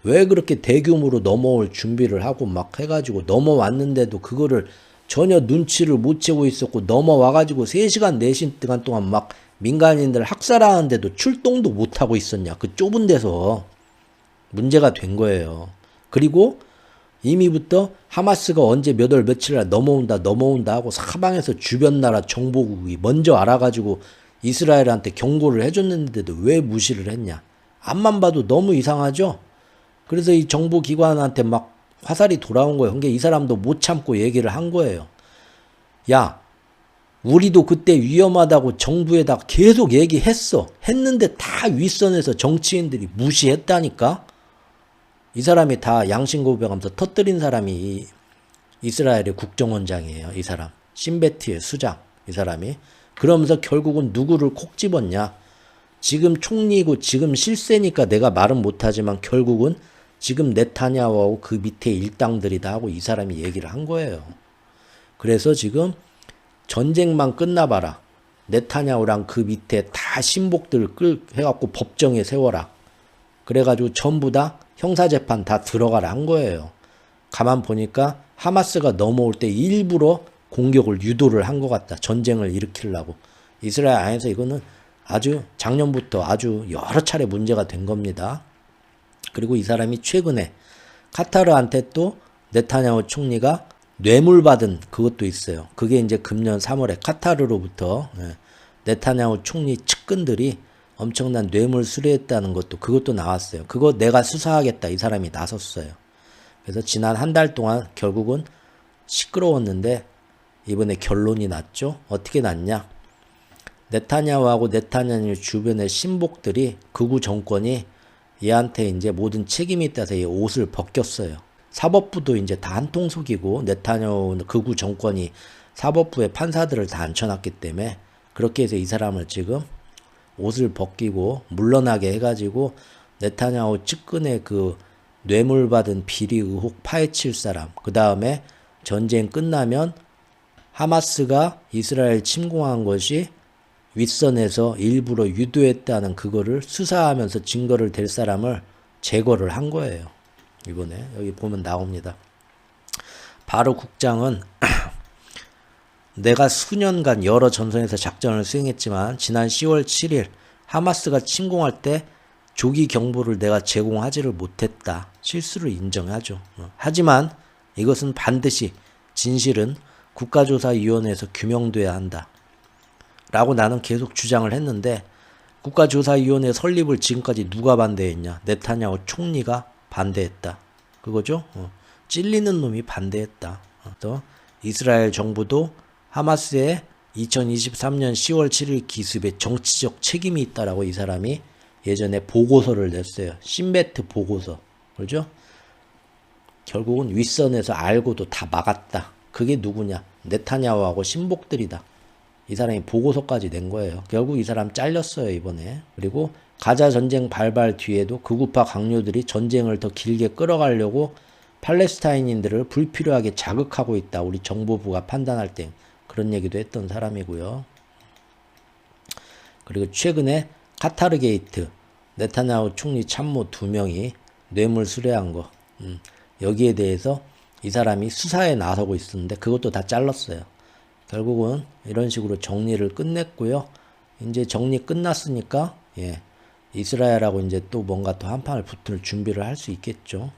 왜 그렇게 대규모로 넘어올 준비를 하고 막 해가지고 넘어왔는데도 그거를 전혀 눈치를 못 채고 있었고 넘어와가지고 3시간 4시간 동안 막 민간인들 학살하는데도 출동도 못하고 있었냐. 그 좁은 데서 문제가 된 거예요. 그리고 이미부터 하마스가 언제 몇 월 며칠 날 넘어온다 하고 사방에서 주변 나라 정보국이 먼저 알아가지고 이스라엘한테 경고를 해줬는데도 왜 무시를 했냐. 앞만 봐도 너무 이상하죠. 그래서 이 정보기관한테 막 화살이 돌아온 거예요. 그러니까 이 사람도 못 참고 얘기를 한 거예요. 야, 우리도 그때 위험하다고 정부에다 계속 얘기했어. 했는데 다 윗선에서 정치인들이 무시했다니까. 이 사람이 다 양심 고백하면서 터뜨린 사람이 이스라엘의 국정원장이에요. 이 사람. 신베트의 수장. 이 사람이. 그러면서 결국은 누구를 콕 집었냐. 지금 총리고 지금 실세니까 내가 말은 못하지만 결국은 지금 네타냐후하고 그 밑에 일당들이다 하고 이 사람이 얘기를 한 거예요. 그래서 지금 전쟁만 끝나봐라. 네타냐후랑 그 밑에 다 신복들 해갖고 법정에 세워라. 그래가지고 전부 다 형사재판 다 들어가라 한 거예요. 가만 보니까 하마스가 넘어올 때 일부러 공격을 유도를 한 것 같다. 전쟁을 일으키려고. 이스라엘 안에서 이거는 아주 작년부터 아주 여러 차례 문제가 된 겁니다. 그리고 이 사람이 최근에 카타르한테 또 네타냐후 총리가 뇌물 받은 그것도 있어요. 그게 이제 금년 3월에 카타르로부터 네타냐후 총리 측근들이 엄청난 뇌물 수뢰했다는 것도 그것도 나왔어요. 그거 내가 수사하겠다 이 사람이 나섰어요. 그래서 지난 한 달 동안 결국은 시끄러웠는데 이번에 결론이 났죠. 어떻게 났냐? 네타냐후하고 네타냐후 주변의 신복들이 극우 정권이 얘한테 이제 모든 책임이 있다서 얘 옷을 벗겼어요. 사법부도 이제 다 한통 속이고 네타냐후 극우 정권이 사법부에 판사들을 다 앉혀놨기 때문에 그렇게 해서 이 사람을 지금 옷을 벗기고 물러나게 해가지고 네타냐후 측근의 그 뇌물 받은 비리 의혹 파헤칠 사람, 그 다음에 전쟁 끝나면 하마스가 이스라엘 침공한 것이 윗선에서 일부러 유도했다는 그거를 수사하면서 증거를 댈 사람을 제거를 한 거예요. 이번에 여기 보면 나옵니다. 바로 국장은 내가 수년간 여러 전선에서 작전을 수행했지만 지난 10월 7일 하마스가 침공할 때 조기 경보를 내가 제공하지를 못했다. 실수를 인정하죠. 하지만 이것은 반드시 진실은 국가조사위원회에서 규명돼야 한다. 라고 나는 계속 주장을 했는데 국가조사위원회 설립을 지금까지 누가 반대했냐? 네타냐후 총리가 반대했다. 그거죠? 찔리는 놈이 반대했다. 또 이스라엘 정부도 하마스의 2023년 10월 7일 기습에 정치적 책임이 있다라고 이 사람이 예전에 보고서를 냈어요. 신베트 보고서. 그렇죠? 결국은 윗선에서 알고도 다 막았다. 그게 누구냐? 네타냐후하고 신복들이다. 이 사람이 보고서까지 낸 거예요. 결국 이 사람 잘렸어요, 이번에. 그리고 가자 전쟁 발발 뒤에도 극우파 강요들이 전쟁을 더 길게 끌어가려고 팔레스타인인들을 불필요하게 자극하고 있다. 우리 정보부가 판단할 때 그런 얘기도 했던 사람이고요. 그리고 최근에 카타르 게이트, 네타냐후 총리 참모 2명이 뇌물 수뢰한 거. 여기에 대해서 이 사람이 수사에 나서고 있었는데 그것도 다 잘랐어요. 결국은 이런 식으로 정리를 끝냈고요. 이제 정리 끝났으니까 이스라엘하고 이제 또 뭔가 또 한판을 붙을 준비를 할 수 있겠죠.